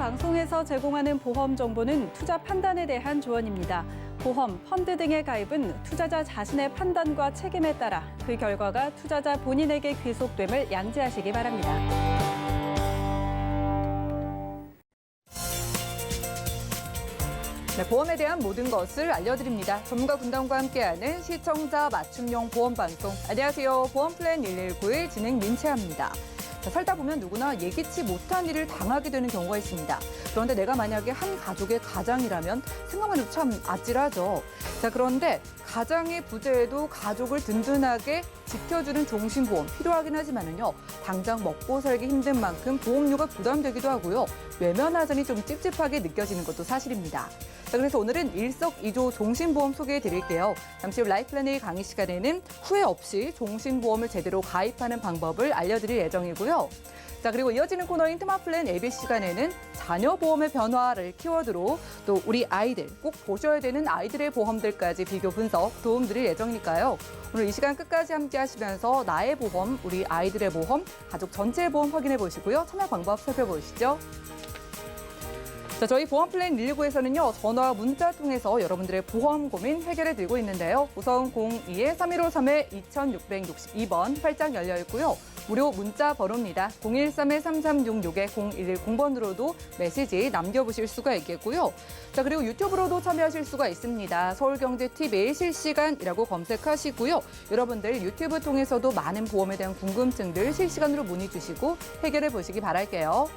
방송에서 제공하는 보험 정보는 투자 판단에 대한 조언입니다. 보험, 펀드 등의 가입은 투자자 자신의 판단과 책임에 따라 그 결과가 투자자 본인에게 귀속됨을 양지하시기 바랍니다. 네, 보험에 대한 모든 것을 알려드립니다. 전문가 군단과 함께하는 시청자 맞춤형 보험 방송. 안녕하세요. 보험 플랜 119의 진행 민채합니다. 자, 살다 보면 누구나 예기치 못한 일을 당하게 되는 경우가 있습니다. 그런데 내가 만약에 한 가족의 가장이라면 생각만 해도 참 아찔하죠. 자, 그런데 가장의 부재에도 가족을 든든하게 지켜주는 종신보험 필요하긴 하지만은요, 당장 먹고 살기 힘든 만큼 보험료가 부담되기도 하고요, 외면하자니 좀 찝찝하게 느껴지는 것도 사실입니다. 자, 그래서 오늘은 일석이조 종신보험 소개해 드릴게요. 잠시 후 라이플랜의 강의 시간에는 후회 없이 종신보험을 제대로 가입하는 방법을 알려드릴 예정이고요. 자, 그리고 이어지는 코너인 트마플랜 ABC 시간에는 자녀보험의 변화를 키워드로 또 우리 아이들, 꼭 보셔야 되는 아이들의 보험들까지 비교 분석 도움드릴 예정이니까요. 오늘 이 시간 끝까지 함께 하시면서 나의 보험, 우리 아이들의 보험, 가족 전체의 보험 확인해 보시고요. 참여 방법 살펴보시죠. 자, 저희 보험 플랜 119에서는요, 전화와 문자 통해서 여러분들의 보험 고민 해결해 드리고 있는데요. 우선 02-3153-2662번 활짝 열려 있고요. 무료 문자 번호입니다. 013-3366-0110번으로도 메시지 남겨보실 수가 있겠고요. 자, 그리고 유튜브로도 참여하실 수가 있습니다. 서울경제TV 실시간이라고 검색하시고요. 여러분들 유튜브 통해서도 많은 보험에 대한 궁금증들 실시간으로 문의 주시고 해결해 보시기 바랄게요.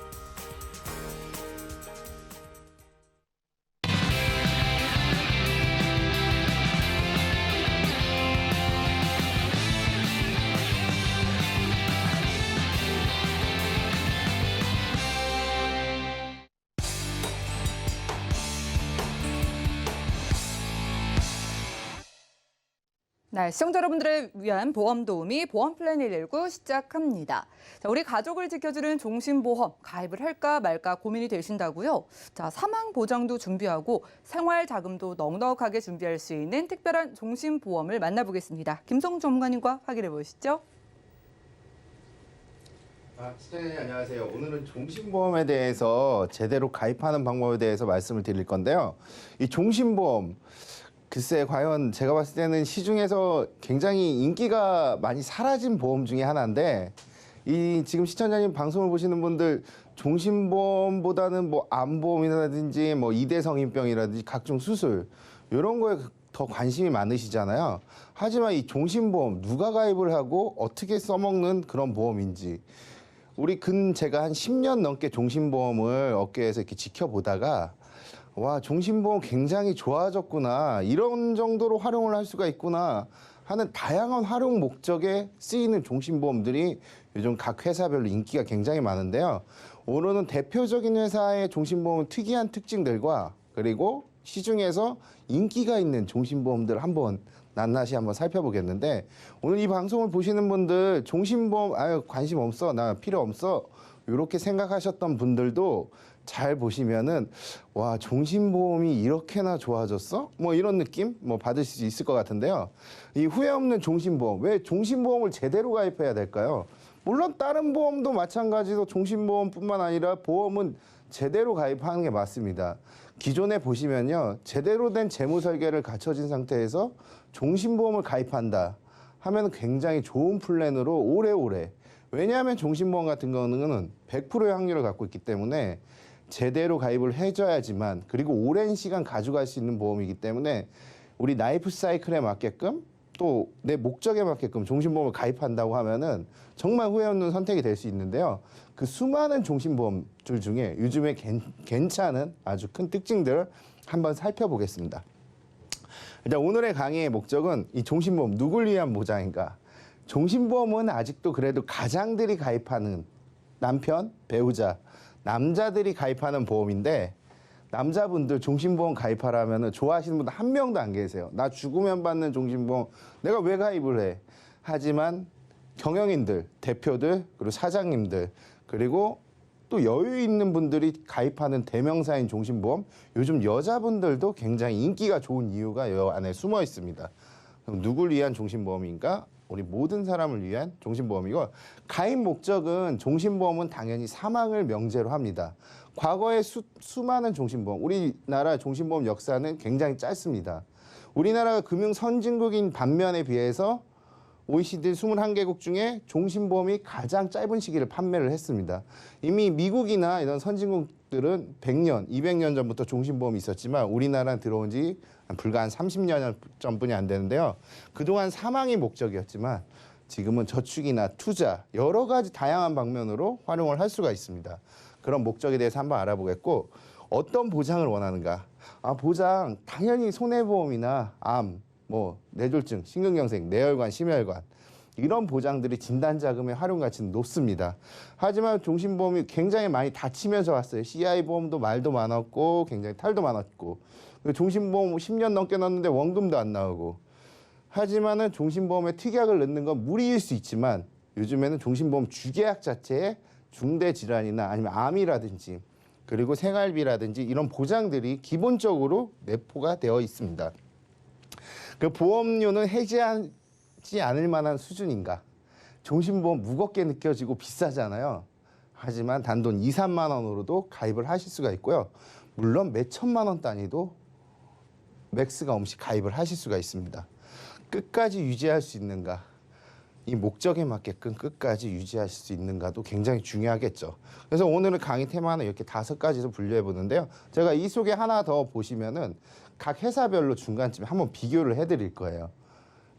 네, 시청자 여러분들을 위한 보험 도우미 보험 플랜 119 시작합니다. 자, 우리 가족을 지켜주는 종신보험 가입을 할까 말까 고민이 되신다고요? 자, 사망 보장도 준비하고 생활 자금도 넉넉하게 준비할 수 있는 특별한 종신보험을 만나보겠습니다. 김성 전문가님과 확인해 보시죠. 시청자님 안녕하세요. 오늘은 종신보험에 대해서 제대로 가입하는 방법에 대해서 말씀을 드릴 건데요. 이 종신보험 글쎄 과연 제가 봤을 때는 시중에서 굉장히 인기가 많이 사라진 보험 중에 하나인데, 이 지금 시청자님 방송을 보시는 분들 종신보험보다는 뭐 암보험이라든지 뭐 이대성인병이라든지 각종 수술 이런 거에 더 관심이 많으시잖아요. 하지만 이 종신보험 누가 가입을 하고 어떻게 써먹는 그런 보험인지, 제가 한 10년 넘게 종신보험을 업계에서 이렇게 지켜보다가 와, 종신보험 굉장히 좋아졌구나, 이런 정도로 활용을 할 수가 있구나 하는 다양한 활용 목적에 쓰이는 종신보험들이 요즘 각 회사별로 인기가 굉장히 많은데요. 오늘은 대표적인 회사의 종신보험 특이한 특징들과 그리고 시중에서 인기가 있는 종신보험들 한번 낱낱이 한번 살펴보겠는데, 오늘 이 방송을 보시는 분들 종신보험 아유 관심 없어, 나 필요 없어, 이렇게 생각하셨던 분들도 잘 보시면은 와, 종신보험이 이렇게나 좋아졌어? 뭐 이런 느낌 받으실 수 있을 것 같은데요. 이 후회 없는 종신보험, 왜 종신보험을 제대로 가입해야 될까요? 물론 다른 보험도 마찬가지로 종신보험뿐만 아니라 보험은 제대로 가입하는 게 맞습니다. 기존에 보시면요, 제대로 된 재무 설계를 갖춰진 상태에서 종신보험을 가입한다 하면 굉장히 좋은 플랜으로 오래오래, 왜냐하면 종신보험 같은 거는 100%의 확률을 갖고 있기 때문에 제대로 가입을 해줘야지만, 그리고 오랜 시간 가져갈 수 있는 보험이기 때문에 우리 라이프 사이클에 맞게끔 또 내 목적에 맞게끔 종신보험을 가입한다고 하면은 정말 후회 없는 선택이 될 수 있는데요. 그 수많은 종신보험들 중에 요즘에 괜찮은 아주 큰 특징들을 한번 살펴보겠습니다. 일단 오늘의 강의의 목적은 이 종신보험 누굴 위한 보장인가? 종신보험은 아직도 그래도 가장들이 가입하는, 남편, 배우자, 남자들이 가입하는 보험인데, 남자분들 종신보험 가입하라면 좋아하시는 분들 한 명도 안 계세요. 나 죽으면 받는 종신보험 내가 왜 가입을 해? 하지만 경영인들, 대표들, 그리고 사장님들, 그리고 또 여유 있는 분들이 가입하는 대명사인 종신보험, 요즘 여자분들도 굉장히 인기가 좋은 이유가 이 안에 숨어 있습니다. 그럼 누굴 위한 종신보험인가? 우리 모든 사람을 위한 종신보험이고 가입 목적은 종신보험은 당연히 사망을 명제로 합니다. 과거에 수많은 종신보험, 우리나라 종신보험 역사는 굉장히 짧습니다. 우리나라가 금융 선진국인 반면에 비해서 OECD 21개국 중에 종신보험이 가장 짧은 시기를 판매를 했습니다. 이미 미국이나 이런 선진국들은 100년, 200년 전부터 종신보험이 있었지만 우리나라는 들어온 지 불과 한 30년 전뿐이 안 되는데요. 그동안 사망이 목적이었지만 지금은 저축이나 투자 여러 가지 다양한 방면으로 활용을 할 수가 있습니다. 그런 목적에 대해서 한번 알아보겠고 어떤 보장을 원하는가? 보장 당연히 손해보험이나 암, 뇌졸중, 심근경색, 뇌혈관, 심혈관 이런 보장들이 진단자금의 활용 가치는 높습니다. 하지만 종신보험이 굉장히 많이 다치면서 왔어요. CI 보험도 말도 많았고 굉장히 탈도 많았고 종신보험 10년 넘게 넣었는데 원금도 안 나오고 하지만은 종신보험에 특약을 넣는 건 무리일 수 있지만 요즘에는 종신보험 주계약 자체에 중대질환이나 아니면 암이라든지 그리고 생활비라든지 이런 보장들이 기본적으로 내포가 되어 있습니다. 그 보험료는 해지하지 않을 만한 수준인가? 종신보험 무겁게 느껴지고 비싸잖아요. 하지만 단돈 2, 3만 원으로도 가입을 하실 수가 있고요. 물론 몇 천만 원 단위도 맥스가 없이 가입을 하실 수가 있습니다. 끝까지 유지할 수 있는가? 이 목적에 맞게끔 끝까지 유지하실 수 있는가도 굉장히 중요하겠죠. 그래서 오늘은 강의 테마는 이렇게 5가지로 분류해 보는데요. 제가 이 속에 하나 더 보시면은 각 회사별로 중간쯤에 한번 비교를 해드릴 거예요.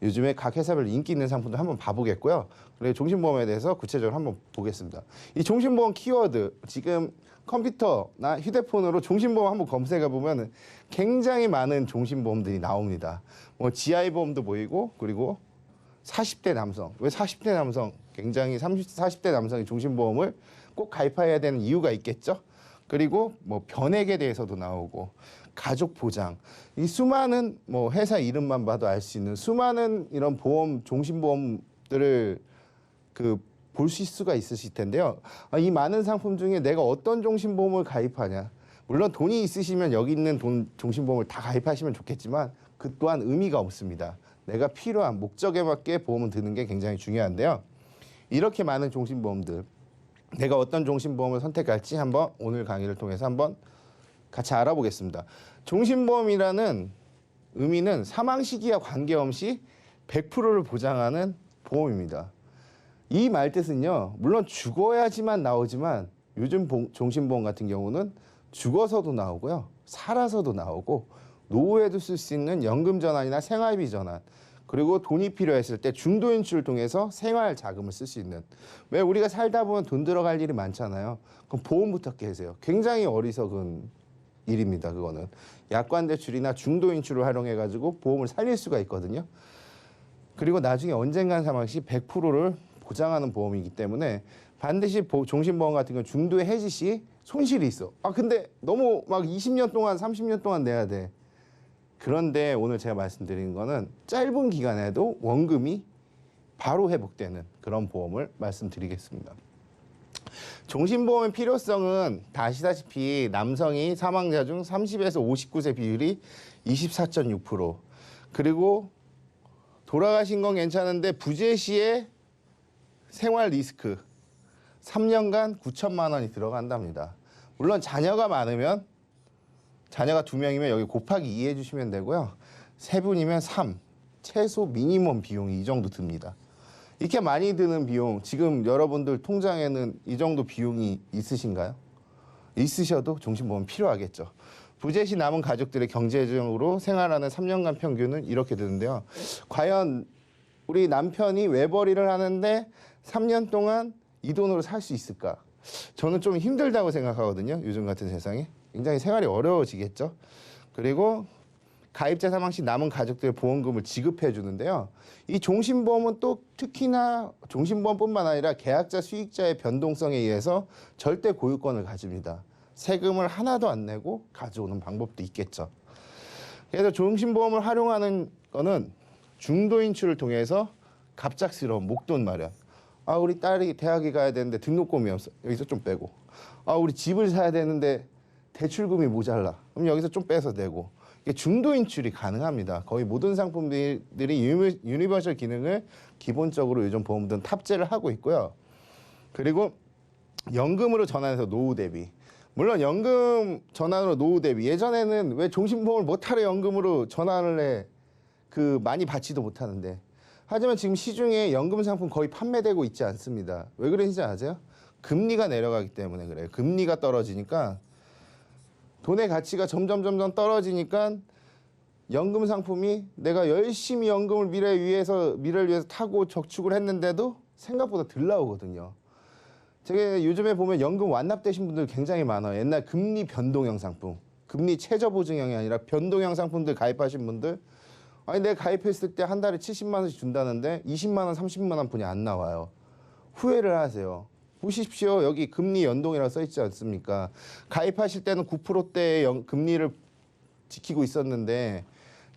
요즘에 각 회사별로 인기 있는 상품도 한번 봐보겠고요. 그리고 종신보험에 대해서 구체적으로 한번 보겠습니다. 이 종신보험 키워드 지금 컴퓨터나 휴대폰으로 종신보험 한번 검색해 보면 굉장히 많은 종신보험들이 나옵니다. GI보험도 보이고 그리고 40대 남성, 왜 40대 남성, 굉장히 40대 남성이 종신보험을 꼭 가입해야 되는 이유가 있겠죠. 그리고 변액에 대해서도 나오고 가족 보장, 이 수많은 회사 이름만 봐도 알 수 있는 수많은 이런 보험, 종신보험들을 보실 수가 있으실 텐데요. 이 많은 상품 중에 내가 어떤 종신보험을 가입하냐. 물론 돈이 있으시면 여기 있는 종신보험을 다 가입하시면 좋겠지만 그 또한 의미가 없습니다. 내가 필요한 목적에 맞게 보험을 드는 게 굉장히 중요한데요. 이렇게 많은 종신보험들, 내가 어떤 종신보험을 선택할지 한번 오늘 강의를 통해서 한번 같이 알아보겠습니다. 종신보험이라는 의미는 사망 시기와 관계없이 100%를 보장하는 보험입니다. 이 말뜻은요, 물론 죽어야지만 나오지만 요즘 종신보험 같은 경우는 죽어서도 나오고요, 살아서도 나오고 노후에도 쓸 수 있는 연금 전환이나 생활비 전환, 그리고 돈이 필요했을 때 중도 인출을 통해서 생활 자금을 쓸 수 있는. 왜 우리가 살다 보면 돈 들어갈 일이 많잖아요. 그럼 보험부터 깨세요. 굉장히 어리석은 일입니다. 그거는 약관 대출이나 중도 인출을 활용해 가지고 보험을 살릴 수가 있거든요. 그리고 나중에 언젠간 사망 시 100%를 보장하는 보험이기 때문에 반드시 종신보험 같은 건 중도의 해지 시 손실이 있어. 근데 너무 막 20년 동안 30년 동안 내야 돼. 그런데 오늘 제가 말씀드리는 거는 짧은 기간에도 원금이 바로 회복되는 그런 보험을 말씀드리겠습니다. 종신보험의 필요성은 다 아시다시피 남성이 사망자 중 30에서 59세 비율이 24.6%, 그리고 돌아가신 건 괜찮은데 부재 시에 생활 리스크 3년간 9천만 원이 들어간답니다. 물론 자녀가 많으면 자녀가 2명이면 여기 곱하기 2 해주시면 되고요. 3분이면 3, 최소 미니멈 비용이 이 정도 듭니다. 이렇게 많이 드는 비용, 지금 여러분들 통장에는 이 정도 비용이 있으신가요? 있으셔도 종신보험 필요하겠죠. 부재 시 남은 가족들의 경제적으로 생활하는 3년간 평균은 이렇게 드는데요. 과연 우리 남편이 외벌이를 하는데 3년 동안 이 돈으로 살 수 있을까? 저는 좀 힘들다고 생각하거든요. 요즘 같은 세상에. 굉장히 생활이 어려워지겠죠. 그리고 가입자 사망 시 남은 가족들의 보험금을 지급해 주는데요. 이 종신보험은 또 특히나 종신보험뿐만 아니라 계약자 수익자의 변동성에 의해서 절대 고유권을 가집니다. 세금을 하나도 안 내고 가져오는 방법도 있겠죠. 그래서 종신보험을 활용하는 거는 중도 인출을 통해서 갑작스러운 목돈 마련. 우리 딸이 대학에 가야 되는데 등록금이 없어. 여기서 좀 빼고. 우리 집을 사야 되는데 대출금이 모자라. 그럼 여기서 좀 빼서 내고. 이게 중도 인출이 가능합니다. 거의 모든 상품들이 유니버셜 기능을 기본적으로 요즘 보험들은 탑재를 하고 있고요. 그리고 연금으로 전환해서 노후 대비. 물론 연금 전환으로 노후 대비. 예전에는 왜 종신보험을 못하러 연금으로 전환을 해? 많이 받지도 못하는데. 하지만 지금 시중에 연금 상품 거의 판매되고 있지 않습니다. 왜 그런지 아세요? 금리가 내려가기 때문에 그래요. 금리가 떨어지니까 돈의 가치가 점점 떨어지니까 연금 상품이 내가 열심히 연금을 미래를 위해서 타고 저축을 했는데도 생각보다 덜 나오거든요. 제가 요즘에 보면 연금 완납되신 분들 굉장히 많아요. 옛날 금리 변동형 상품, 금리 최저 보증형이 아니라 변동형 상품들 가입하신 분들, 아니 내가 가입했을 때 한 달에 70만 원씩 준다는데 20만 원, 30만 원 분이 안 나와요. 후회를 하세요. 보십시오. 여기 금리 연동이라고 써 있지 않습니까? 가입하실 때는 9%대의 금리를 지키고 있었는데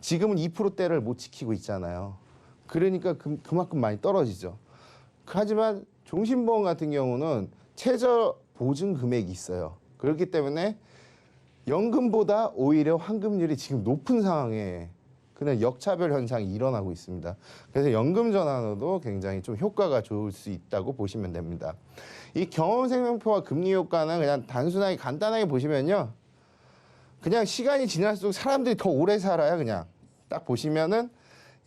지금은 2%대를 못 지키고 있잖아요. 그러니까 그만큼 많이 떨어지죠. 하지만 종신보험 같은 경우는 최저 보증 금액이 있어요. 그렇기 때문에 연금보다 오히려 환급률이 지금 높은 상황에 그냥 역차별 현상이 일어나고 있습니다. 그래서 연금 전환으로도 굉장히 좀 효과가 좋을 수 있다고 보시면 됩니다. 이 경험생명표와 금리 효과는 그냥 단순하게 간단하게 보시면요. 그냥 시간이 지날수록 사람들이 더 오래 살아요. 그냥 딱 보시면은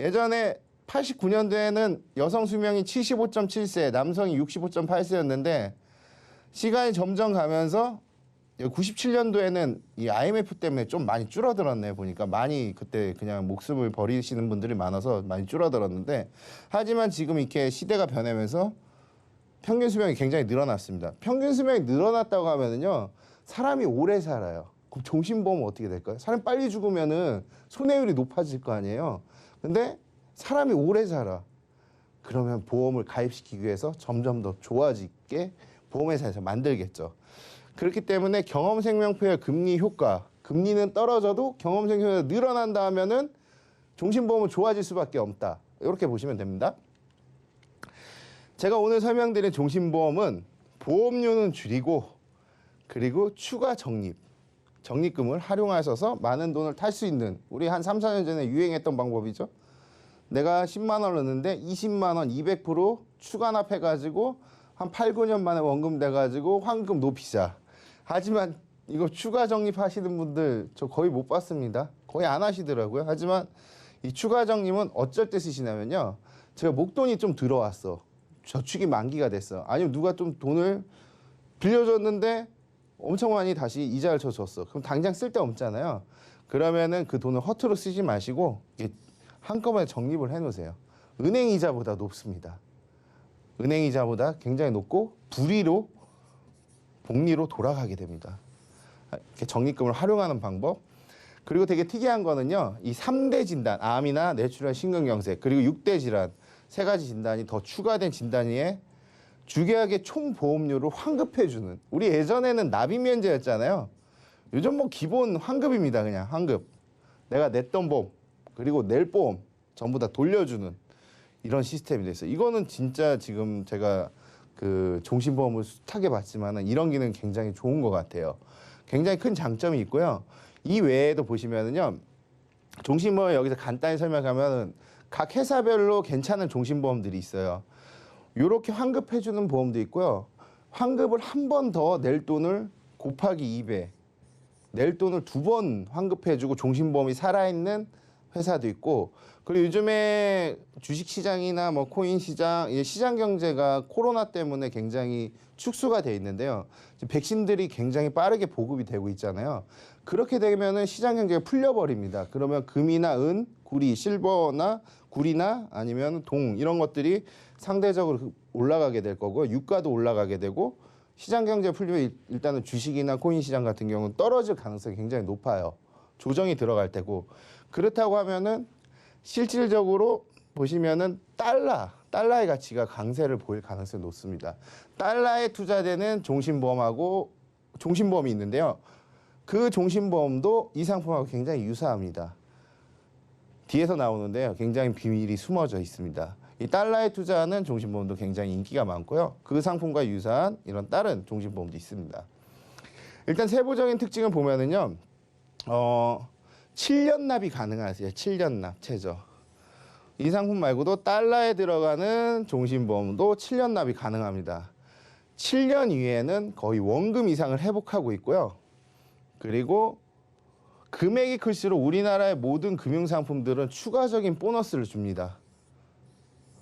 예전에 89년도에는 여성 수명이 75.7세, 남성이 65.8세였는데 시간이 점점 가면서 97년도에는 이 IMF 때문에 좀 많이 줄어들었네요. 보니까 많이 그때 그냥 목숨을 버리시는 분들이 많아서 많이 줄어들었는데 하지만 지금 이렇게 시대가 변하면서 평균 수명이 굉장히 늘어났습니다. 평균 수명이 늘어났다고 하면은요 사람이 오래 살아요. 그럼 종신보험은 어떻게 될까요? 사람이 빨리 죽으면은 손해율이 높아질 거 아니에요. 근데 사람이 오래 살아. 그러면 보험을 가입시키기 위해서 점점 더 좋아지게 보험회사에서 만들겠죠. 그렇기 때문에 경험생명표의 금리 효과, 금리는 떨어져도 경험생명표가 늘어난다 하면은 종신보험은 좋아질 수밖에 없다. 이렇게 보시면 됩니다. 제가 오늘 설명드린 종신보험은 보험료는 줄이고 그리고 추가 적립금을 활용하셔서 많은 돈을 탈 수 있는 우리 한 3, 4년 전에 유행했던 방법이죠. 내가 10만 원 넣었는데 20만 원 200% 추가 납해가지고 한 8, 9년 만에 원금 돼가지고 환급 높이자. 하지만 이거 추가 적립하시는 분들 저 거의 못 봤습니다. 거의 안 하시더라고요. 하지만 이 추가 적립은 어쩔 때 쓰시냐면요. 제가 목돈이 좀 들어왔어. 저축이 만기가 됐어. 아니면 누가 좀 돈을 빌려줬는데 엄청 많이 다시 이자를 쳐줬어. 그럼 당장 쓸 데 없잖아요. 그러면은 그 돈을 허투루 쓰지 마시고 한꺼번에 적립을 해놓으세요. 은행 이자보다 높습니다. 은행 이자보다 굉장히 높고 불이로 복리로 돌아가게 됩니다. 이렇게 적립금을 활용하는 방법. 그리고 되게 특이한 거는요. 이 3대 진단, 암이나 뇌출혈, 심근경색, 그리고 6대 질환, 3가지 진단이 더 추가된 진단위에 주계약의 총 보험료를 환급해주는. 우리 예전에는 납입 면제였잖아요. 요즘 뭐 기본 환급입니다. 그냥 환급. 내가 냈던 보험 그리고 낼 보험 전부 다 돌려주는 이런 시스템이 됐어요. 이거는 진짜 지금 제가 종신보험을 숱하게 봤지만 이런 기능 굉장히 좋은 것 같아요. 굉장히 큰 장점이 있고요. 이 외에도 보시면은요. 종신보험 여기서 간단히 설명하면 각 회사별로 괜찮은 종신보험들이 있어요. 이렇게 환급해주는 보험도 있고요. 환급을 한 번 더 낼 돈을 곱하기 2배, 낼 돈을 2번 환급해주고 종신보험이 살아있는 회사도 있고, 그리고 요즘에 주식시장이나 뭐 코인 시장, 시장 경제가 코로나 때문에 굉장히 축소가 돼 있는데요. 지금 백신들이 굉장히 빠르게 보급이 되고 있잖아요. 그렇게 되면은 시장 경제가 풀려버립니다. 그러면 금이나 은, 구리, 실버나 구리나 아니면 동 이런 것들이 상대적으로 올라가게 될 거고요. 유가도 올라가게 되고 시장 경제 풀리면 일단은 주식이나 코인 시장 같은 경우는 떨어질 가능성이 굉장히 높아요. 조정이 들어갈 때고. 그렇다고 하면은 실질적으로 보시면은 달러의 가치가 강세를 보일 가능성이 높습니다. 달러에 투자되는 종신보험하고 종신보험이 있는데요. 그 종신보험도 이 상품하고 굉장히 유사합니다. 뒤에서 나오는데요. 굉장히 비밀이 숨어져 있습니다. 이 달러에 투자하는 종신보험도 굉장히 인기가 많고요. 그 상품과 유사한 이런 다른 종신보험도 있습니다. 일단 세부적인 특징을 보면은요. 7년 납이 가능하세요. 7년 납 최저. 이 상품 말고도 달러에 들어가는 종신보험도 7년 납이 가능합니다. 7년 이후에는 거의 원금 이상을 회복하고 있고요. 그리고 금액이 클수록 우리나라의 모든 금융상품들은 추가적인 보너스를 줍니다.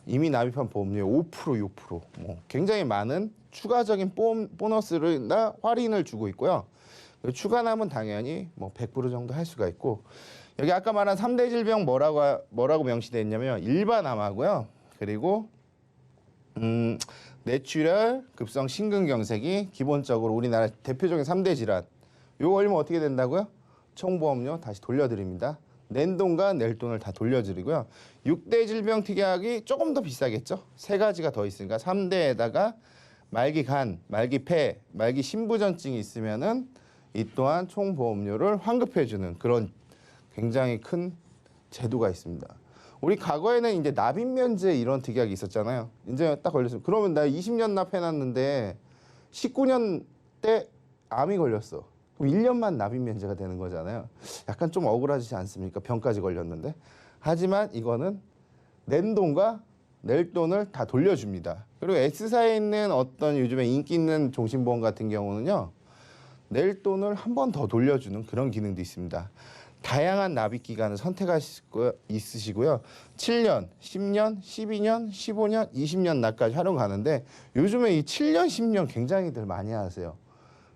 이미 납입한 보험료의 5%, 6%, 굉장히 많은 추가적인 보너스나 할인을 주고 있고요. 추가남은 당연히 100% 정도 할 수가 있고, 여기 아까 말한 3대 질병 뭐라고 명시되어 있냐면 일반암하고요. 그리고 뇌출혈, 급성 심근경색이 기본적으로 우리나라 대표적인 3대 질환. 요거 걸리면 어떻게 된다고요? 총보험료 다시 돌려드립니다. 낸 돈과 낼 돈을 다 돌려드리고요. 6대 질병 특약이 조금 더 비싸겠죠? 3가지가 더 있으니까 3대에다가 말기 간, 말기 폐, 말기 심부전증이 있으면은 이 또한 총보험료를 환급해주는 그런 굉장히 큰 제도가 있습니다. 우리 과거에는 이제 납입 면제 이런 특약이 있었잖아요. 이제 딱 걸렸어요. 그러면 나 20년 납해놨는데 19년 때 암이 걸렸어. 그럼 1년만 납입 면제가 되는 거잖아요. 약간 좀 억울하지 않습니까? 병까지 걸렸는데. 하지만 이거는 낸 돈과 낼 돈을 다 돌려줍니다. 그리고 S사에 있는 어떤 요즘에 인기 있는 종신보험 같은 경우는요. 낼 돈을 한 번 더 돌려주는 그런 기능도 있습니다. 다양한 납입 기간을 선택할 수 있으시고요. 7년, 10년, 12년, 15년, 20년 납까지 활용 가는데 요즘에 이 7년, 10년 굉장히들 많이 하세요.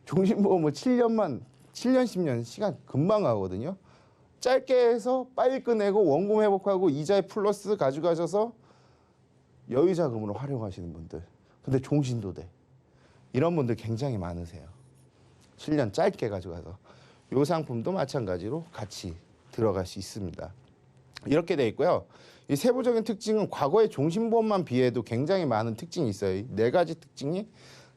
종신보험을 7년, 10년 시간 금방 가거든요. 짧게 해서 빨리 끝내고 원금 회복하고 이자에 플러스 가져가셔서 여유자금으로 활용하시는 분들. 근데 종신도 돼. 이런 분들 굉장히 많으세요. 7년 짧게 가져가서. 이 상품도 마찬가지로 같이 들어갈 수 있습니다. 이렇게 돼 있고요. 이 세부적인 특징은 과거의 종신보험만 비해도 굉장히 많은 특징이 있어요. 이 4가지 특징이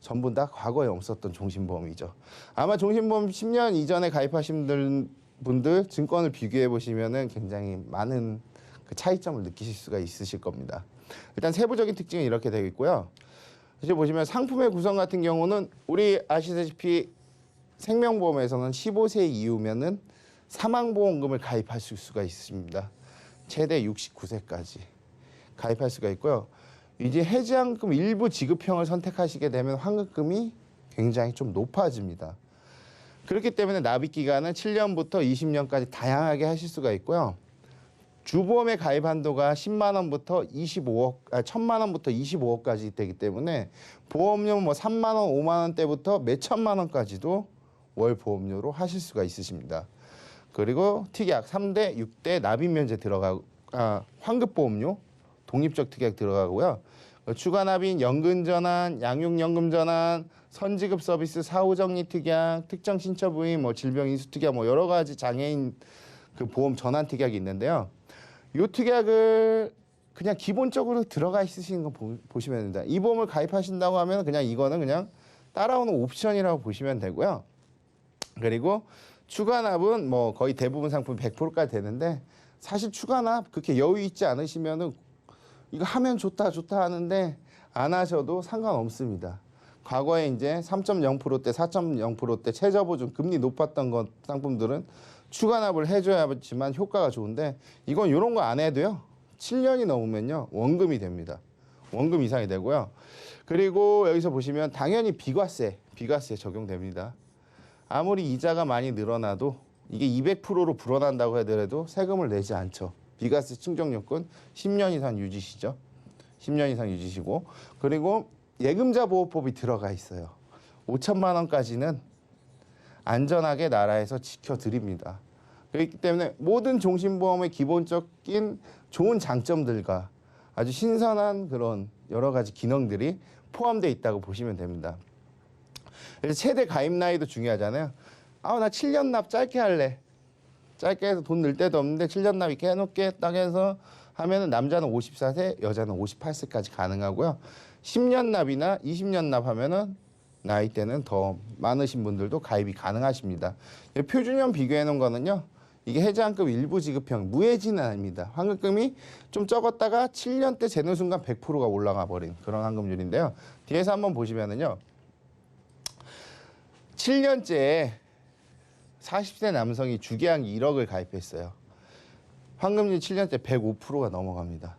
전부 다 과거에 없었던 종신보험이죠. 아마 종신보험 10년 이전에 가입하신 분들 증권을 비교해 보시면은 굉장히 많은 그 차이점을 느끼실 수가 있으실 겁니다. 일단 세부적인 특징은 이렇게 되어 있고요. 이제 보시면 상품의 구성 같은 경우는 우리 아시다시피 생명보험에서는 15세 이후면은 사망보험금을 가입하실 수가 있습니다. 최대 69세까지 가입할 수가 있고요. 이제 해지환급 일부 지급형을 선택하시게 되면 환급금이 굉장히 좀 높아집니다. 그렇기 때문에 납입 기간은 7년부터 20년까지 다양하게 하실 수가 있고요. 주보험의 가입 한도가 10만 원부터 1000만 원부터 25억까지 되기 때문에 보험료 3만 원, 5만 원대부터 몇 천만 원까지도 월 보험료로 하실 수가 있으십니다. 그리고 특약 3대, 6대 납입 면제 들어가고 환급 보험료 독립적 특약 들어가고요. 추가 납입, 연금 전환, 양육연금 전환, 선지급 서비스, 사후정리 특약, 특정 신체 부위, 질병 인수 특약 여러 가지 장애인 그 보험 전환 특약이 있는데요. 이 특약을 그냥 기본적으로 들어가 있으시는 거 보시면 됩니다. 이 보험을 가입하신다고 하면 그냥 이거는 그냥 따라오는 옵션이라고 보시면 되고요. 그리고 추가납은 거의 대부분 상품 100%까지 되는데 사실 추가납 그렇게 여유 있지 않으시면은 이거 하면 좋다 하는데 안 하셔도 상관없습니다. 과거에 이제 3.0%대, 4.0%대 최저보증 금리 높았던 상품들은 추가납을 해줘야지만 효과가 좋은데 이건 이런 거 안 해도요. 7년이 넘으면요 원금이 됩니다. 원금 이상이 되고요. 그리고 여기서 보시면 당연히 비과세 적용됩니다. 아무리 이자가 많이 늘어나도 이게 200%로 불어난다고 하더라도 세금을 내지 않죠. 비과세 충족 요건 10년 이상 유지시죠. 10년 이상 유지시고 그리고 예금자 보호법이 들어가 있어요. 5천만 원까지는 안전하게 나라에서 지켜드립니다. 그렇기 때문에 모든 종신보험의 기본적인 좋은 장점들과 아주 신선한 그런 여러 가지 기능들이 포함되어 있다고 보시면 됩니다. 그래서 최대 가입 나이도 중요하잖아요. 나 7년 납 짧게 할래. 짧게 해서 돈 늘 데도 없는데 7년 납 이렇게 해놓게 딱 해서 하면은 남자는 54세, 여자는 58세까지 가능하고요. 10년 납이나 20년 납하면은 나이대는 더 많으신 분들도 가입이 가능하십니다. 표준형 비교해 놓은 거는요. 이게 해지환급 일부 지급형 무해지는 아닙니다. 환급금이 좀 적었다가 7년 때 재는 순간 100%가 올라가 버린 그런 환급률인데요. 뒤에서 한번 보시면은요. 7년째 40대 남성이 주계약 1억을 가입했어요. 황금률 7년째 105%가 넘어갑니다.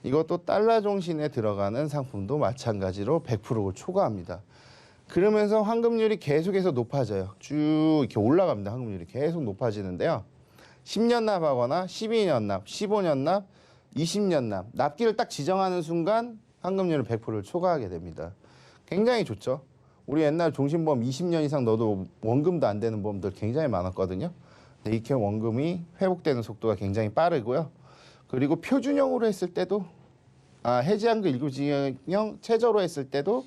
이것도 달러 종신에 들어가는 상품도 마찬가지로 100%를 초과합니다. 그러면서 황금률이 계속해서 높아져요. 쭉 이렇게 올라갑니다. 황금률이 계속 높아지는데요. 10년 납하거나 12년 납, 15년 납, 20년 납, 납기를 딱 지정하는 순간 황금률은 100%를 초과하게 됩니다. 굉장히 좋죠. 우리 옛날 종신보험 20년 이상 넣어도 원금도 안 되는 보험들 굉장히 많았거든요. 근데 이렇게 원금이 회복되는 속도가 굉장히 빠르고요. 그리고 표준형으로 했을 때도 해지한금 일구징역 최저로 했을 때도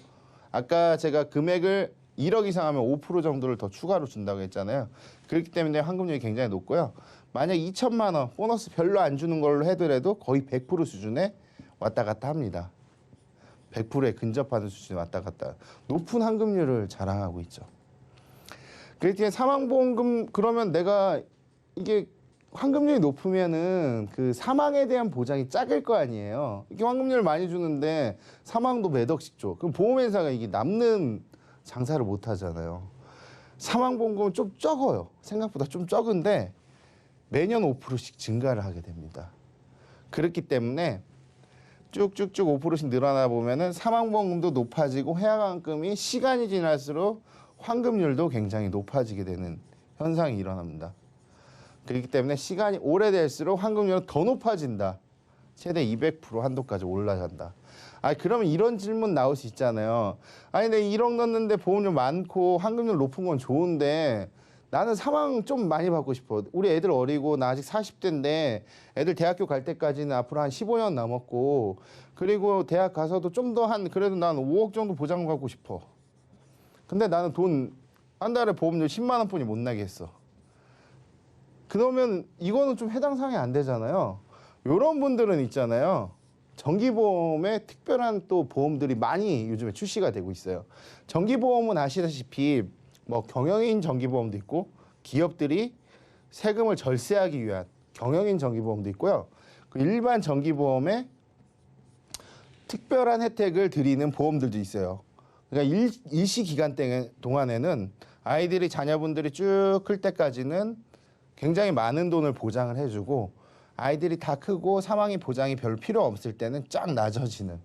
아까 제가 금액을 1억 이상 하면 5% 정도를 더 추가로 준다고 했잖아요. 그렇기 때문에 환급률이 굉장히 높고요. 만약 2천만 원 보너스 별로 안 주는 걸로 해더라도 거의 100% 수준에 왔다 갔다 합니다. 100%에 근접하는 수준에 왔다 갔다. 높은 환급률을 자랑하고 있죠. 그렇게 사망보험금 그러면 내가 이게 환급률이 높으면은 그 사망에 대한 보장이 작을 거 아니에요. 이렇게 환급률을 많이 주는데 사망도 몇 억씩 줘. 그럼 보험회사가 이게 남는 장사를 못 하잖아요. 사망보험금은 좀 적어요. 생각보다 좀 적은데 매년 5%씩 증가를 하게 됩니다. 그렇기 때문에 쭉쭉쭉 5%씩 늘어나 보면은 사망보험금도 높아지고 해약환급이 시간이 지날수록 환급률도 굉장히 높아지게 되는 현상이 일어납니다. 그렇기 때문에 시간이 오래될수록 환급률은 더 높아진다. 최대 200% 한도까지 올라간다. 그러면 이런 질문 나올 수 있잖아요. 아니, 내가 1억 넣는데 보험료 많고 환급률 높은 건 좋은데 나는 사망 좀 많이 받고 싶어. 우리 애들 어리고 나 아직 40대인데 애들 대학교 갈 때까지는 앞으로 한 15년 남았고 그리고 대학 가서도 좀 더 그래도 난 5억 정도 보장받고 싶어. 근데 나는 돈 한 달에 보험료 10만 원뿐이 못 나겠어. 그러면 이거는 좀 해당 사항이 안 되잖아요. 이런 분들은 있잖아요. 정기보험에 특별한 또 보험들이 많이 요즘에 출시가 되고 있어요. 정기보험은 아시다시피 뭐 경영인 정기보험도 있고 기업들이 세금을 절세하기 위한 경영인 정기보험도 있고요. 그 일반 정기보험에 특별한 혜택을 드리는 보험들도 있어요. 그러니까 일시 기간 동안에는 아이들이 자녀분들이 쭉 클 때까지는 굉장히 많은 돈을 보장을 해주고 아이들이 다 크고 사망이 보장이 별 필요 없을 때는 쫙 낮아지는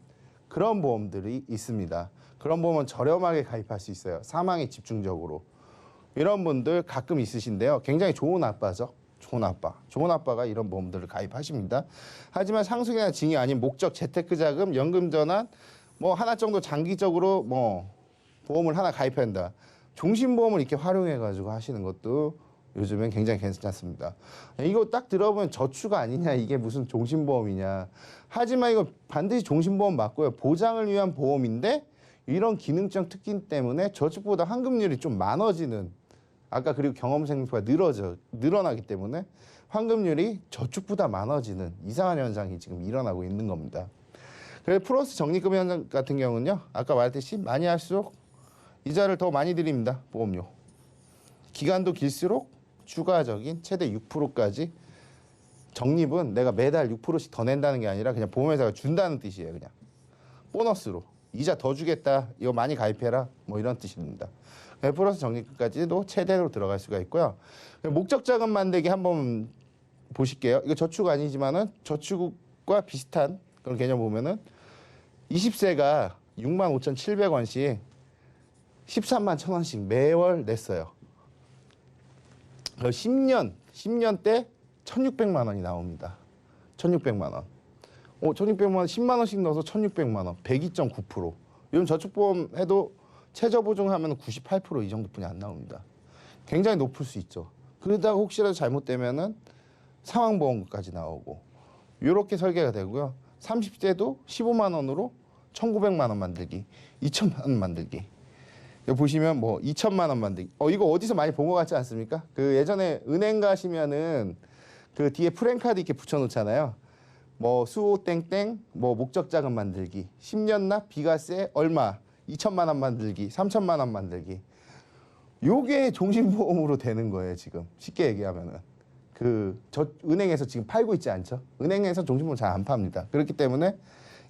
그런 보험들이 있습니다. 그런 보험은 저렴하게 가입할 수 있어요. 사망에 집중적으로. 이런 분들 가끔 있으신데요. 굉장히 좋은 아빠죠. 좋은 아빠. 좋은 아빠가 이런 보험들을 가입하십니다. 하지만 상속이나 징이 아닌 목적, 재테크자금, 연금전환 뭐 하나 정도 장기적으로 뭐 보험을 하나 가입한다. 종신보험을 이렇게 활용해가지고 하시는 것도 요즘엔 굉장히 괜찮습니다. 이거 딱 들어보면 저축 아니냐, 이게 무슨 종신보험이냐. 하지만 이거 반드시 종신보험 맞고요. 보장을 위한 보험인데 이런 기능적 특징 때문에 저축보다 환급률이 좀 많아지는 아까 그리고 경험생수가 늘어나기 때문에 환급률이 저축보다 많아지는 이상한 현상이 지금 일어나고 있는 겁니다. 그래서 플러스 적립금 현상 같은 경우는요. 아까 말했듯이 많이 할수록 이자를 더 많이 드립니다. 보험료. 기간도 길수록 추가적인 최대 6%까지 적립은 내가 매달 6%씩 더 낸다는 게 아니라 그냥 보험회사가 준다는 뜻이에요. 그냥 보너스로 이자 더 주겠다. 이거 많이 가입해라. 뭐 이런 뜻입니다. 플러스 적립금까지도 최대로 들어갈 수가 있고요. 목적 자금 만들기 한번 보실게요. 이거 저축 아니지만은 저축과 비슷한 그런 개념 보면은 20세가 65,700원씩 13만 1,000원씩 매월 냈어요. 10년 때 1,600만 원이 나옵니다. 1,600만 원. 1,600만 원 10만 원씩 넣어서 1,600만 원. 102.9%. 요즘 저축보험 해도 최저 보증하면 98% 이 정도뿐이 안 나옵니다. 굉장히 높을 수 있죠. 그러다가 혹시라도 잘못되면은 사망보험까지 나오고 이렇게 설계가 되고요. 30세도 15만 원으로 1,900만 원 만들기, 2천만 원 만들기. 여기 보시면 뭐 2천만 원 만들기. 이거 어디서 많이 본 것 같지 않습니까? 그 예전에 은행 가시면은 그 뒤에 프랜카드 이렇게 붙여놓잖아요. 뭐 수호 땡땡, 뭐 목적 자금 만들기, 10년 납 비과세 얼마, 2천만 원 만들기, 3천만 원 만들기. 요게 종신보험으로 되는 거예요 지금. 쉽게 얘기하면은 은행에서 지금 팔고 있지 않죠? 은행에서 종신보험 잘 안 팝니다. 그렇기 때문에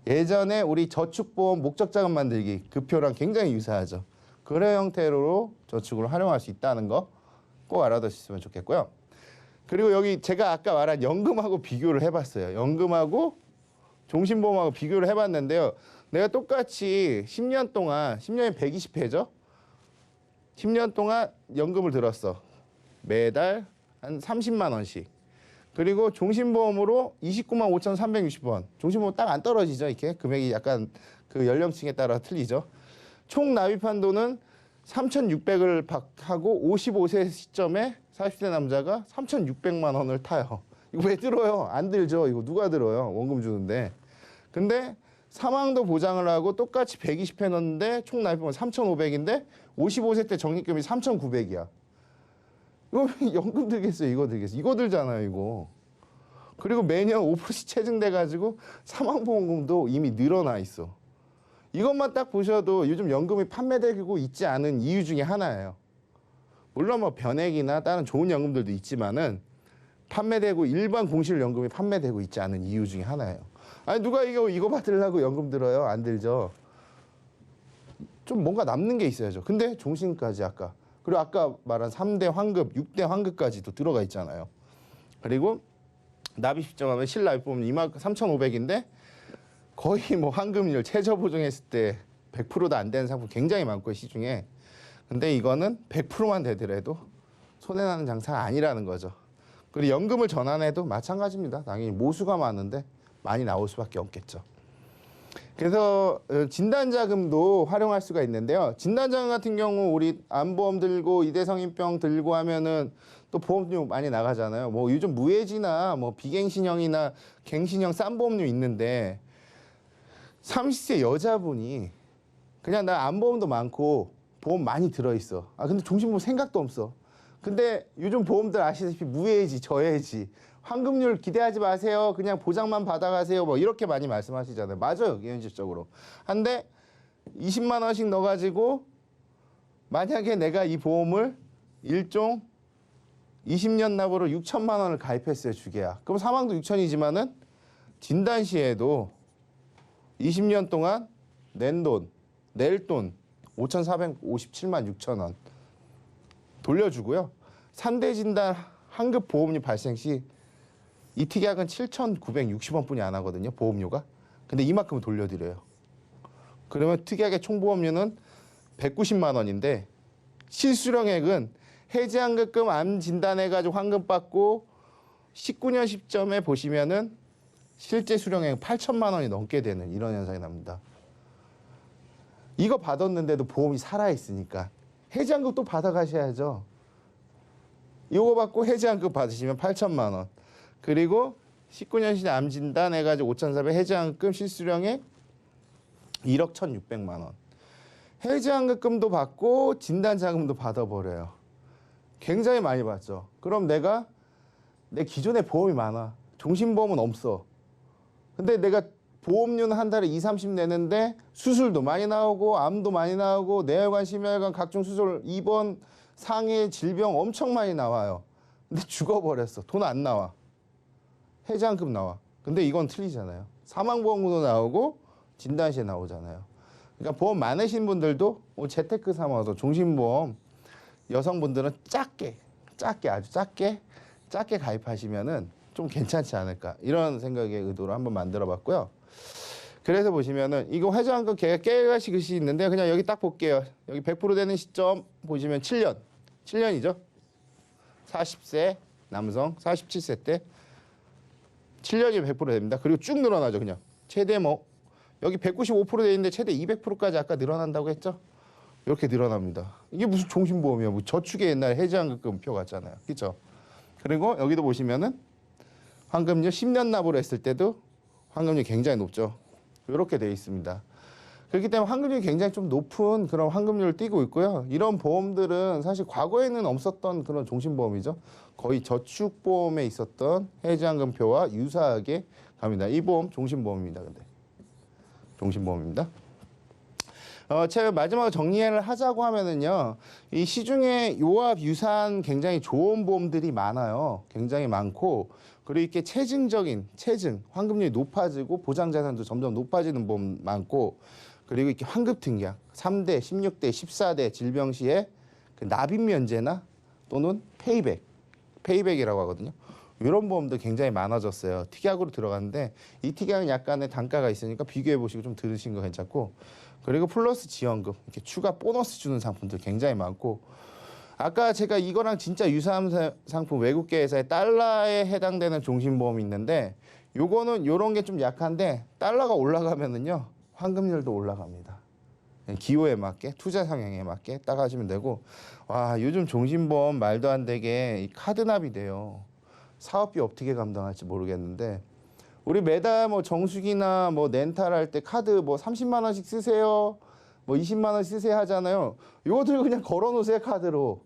예전에 우리 저축보험 목적 자금 만들기 그 표랑 굉장히 유사하죠. 그런 형태로 저축을 활용할 수 있다는 거 꼭 알아두셨으면 좋겠고요. 그리고 여기 제가 아까 말한 연금하고 비교를 해봤어요. 연금하고 종신보험하고 비교를 해봤는데요. 내가 똑같이 10년 동안, 10년에 120회죠? 10년 동안 연금을 들었어. 매달 한 30만 원씩. 그리고 종신보험으로 29만 5,360원. 종신보험 딱 안 떨어지죠, 이렇게. 금액이 약간 그 연령층에 따라 틀리죠. 총 납입한 돈은 3,600을 하고 55세 시점에 40대 남자가 3,600만 원을 타요. 이거 왜 들어요? 안 들죠. 이거 누가 들어요? 원금 주는데. 근데 사망도 보장을 하고 똑같이 120회 넣는데 총 납입은 3,500인데 55세 때 적립금이 3,900이야. 이거 연금 들겠어요? 이거 들겠어요? 이거 들잖아요, 이거. 그리고 매년 5%씩 체증돼가지고 사망보험금도 이미 늘어나 있어. 이것만 딱 보셔도 요즘 연금이 판매되고 있지 않은 이유 중에 하나예요. 물론 뭐 변액이나 다른 좋은 연금들도 있지만은 판매되고 일반 공실 연금이 판매되고 있지 않은 이유 중에 하나예요. 아니 누가 이거 받으려고 연금 들어요? 안 들죠. 좀 뭔가 남는 게 있어야죠. 근데 종신까지 아까 그리고 아까 말한 3대 환급, 6대 환급까지도 들어가 있잖아요. 그리고 납입 시점하면 실납입보험 이만큼 3,500인데 거의 뭐 환급률 최저 보증했을 때 100%도 안 되는 상품 굉장히 많고 시중에. 근데 이거는 100%만 되더라도 손해나는 장사가 아니라는 거죠. 그리고 연금을 전환해도 마찬가지입니다. 당연히 모수가 많은데 많이 나올 수밖에 없겠죠. 그래서 진단자금도 활용할 수가 있는데요. 진단자금 같은 경우 우리 암보험 들고 이대성인병 들고 하면은 또 보험료 많이 나가잖아요. 뭐 요즘 무해지나 뭐 비갱신형이나 갱신형 싼 보험료 있는데 30세 여자분이 그냥 나 암보험도 많고 보험 많이 들어있어. 아 근데 종신보험 생각도 없어. 근데 요즘 보험들 아시다시피 무해지, 저해지, 환급률 기대하지 마세요. 그냥 보장만 받아가세요. 뭐 이렇게 많이 말씀하시잖아요. 맞아요, 현실적으로. 한데 20만 원씩 넣어가지고 만약에 내가 이 보험을 일종 20년 납으로 6천만 원을 가입했어요, 주계약. 그럼 사망도 6천이지만은 진단 시에도 20년 동안 낼 돈 5,457만 6천 원 돌려주고요. 산대 진단 환급 보험료 발생 시 이 특약은 7,960원뿐이 안 하거든요, 보험료가. 근데 이만큼 돌려드려요. 그러면 특약의 총 보험료는 190만 원인데 실수령액은 해지환급금 암 진단해가지고 환급 받고 19년 시점에 보시면은 실제 수령액 8천만 원이 넘게 되는 이런 현상이 납니다. 이거 받았는데도 보험이 살아있으니까 해지환급 또 받아가셔야죠. 이거 받고 해지환급 받으시면 8천만 원. 그리고 19년 시대 암 진단해가지고 5,400 해지환급금 실수령액 1억 1,600만 원. 해지환급금도 받고 진단자금도 받아버려요. 굉장히 많이 받죠. 그럼 내 기존에 보험이 많아. 종신보험은 없어. 근데 내가 보험료는 한 달에 2, 30 내는데 수술도 많이 나오고 암도 많이 나오고 뇌혈관, 심혈관 각종 수술, 입원, 상해, 질병 엄청 많이 나와요. 근데 죽어버렸어. 돈 안 나와. 해지환급 나와. 근데 이건 틀리잖아요. 사망보험도 나오고 진단시에 나오잖아요. 그러니까 보험 많으신 분들도 재테크 삼아서 종신보험 여성분들은 아주 작게 가입하시면은 좀 괜찮지 않을까 이런 생각의 의도로 한번 만들어봤고요. 그래서 보시면은 이거 해지환급 계획하시 글씨 있는데 그냥 여기 딱 볼게요. 여기 100% 되는 시점 보시면 7년이죠. 40세 남성 47세 때 7년이면 100% 됩니다. 그리고 쭉 늘어나죠. 그냥 최대 뭐 여기 195% 돼 있는데 최대 200%까지 아까 늘어난다고 했죠. 이렇게 늘어납니다. 이게 무슨 종신보험이야. 뭐 저축에 옛날에 해지환급금표 같잖아요. 그렇죠? 그리고 여기도 보시면은 환급률 10년 납으로 했을 때도 환급률이 굉장히 높죠. 이렇게 돼 있습니다. 그렇기 때문에 환급률이 굉장히 좀 높은 그런 환급률을 띠고 있고요. 이런 보험들은 사실 과거에는 없었던 그런 종신보험이죠. 거의 저축보험에 있었던 해지환급표와 유사하게 갑니다. 이 보험 종신보험입니다. 근데 종신보험입니다. 제가 마지막으로 정리를 하자고 하면은요, 이 시중에 요와 유사한 굉장히 좋은 보험들이 많아요. 굉장히 많고, 그리고 이렇게 체증, 환급률이 높아지고 보장자산도 점점 높아지는 보험 많고, 그리고 이렇게 환급 특약, 3대, 16대, 14대 질병 시에 그 납입 면제나 또는 페이백이라고 하거든요. 이런 보험도 굉장히 많아졌어요. 특약으로 들어갔는데 이 특약은 약간의 단가가 있으니까 비교해 보시고 좀 들으신 거 괜찮고, 그리고 플러스 지원금, 이렇게 추가 보너스 주는 상품들 굉장히 많고, 아까 제가 이거랑 진짜 유사한 상품 외국계 회사의 달러에 해당되는 종신보험이 있는데, 요거는 요런 게 좀 약한데 달러가 올라가면은요 환급률도 올라갑니다. 기호에 맞게, 투자 성향에 맞게 딱 하시면 되고, 와 요즘 종신보험 말도 안 되게 이 카드 납이 돼요. 사업비 어떻게 감당할지 모르겠는데, 우리 매달 뭐 정수기나 뭐 렌탈 할 때 카드 뭐 30만 원씩 쓰세요, 뭐 20만 원 쓰세요 하잖아요. 이거들 그냥 걸어 놓으세요, 카드로.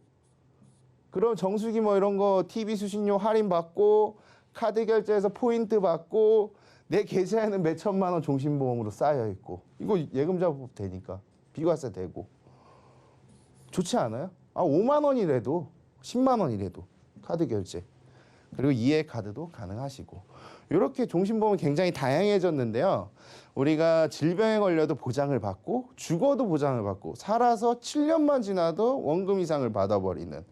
그럼 정수기 뭐 이런 거 TV 수신료 할인 받고, 카드 결제해서 포인트 받고, 내 계좌에는 몇 천만 원 종신보험으로 쌓여 있고, 이거 예금자법 되니까 비과세 되고 좋지 않아요? 5만 원이라도 10만 원이라도 카드 결제, 그리고 이해 카드도 가능하시고, 이렇게 종신보험은 굉장히 다양해졌는데요. 우리가 질병에 걸려도 보장을 받고, 죽어도 보장을 받고, 살아서 7년만 지나도 원금 이상을 받아버리는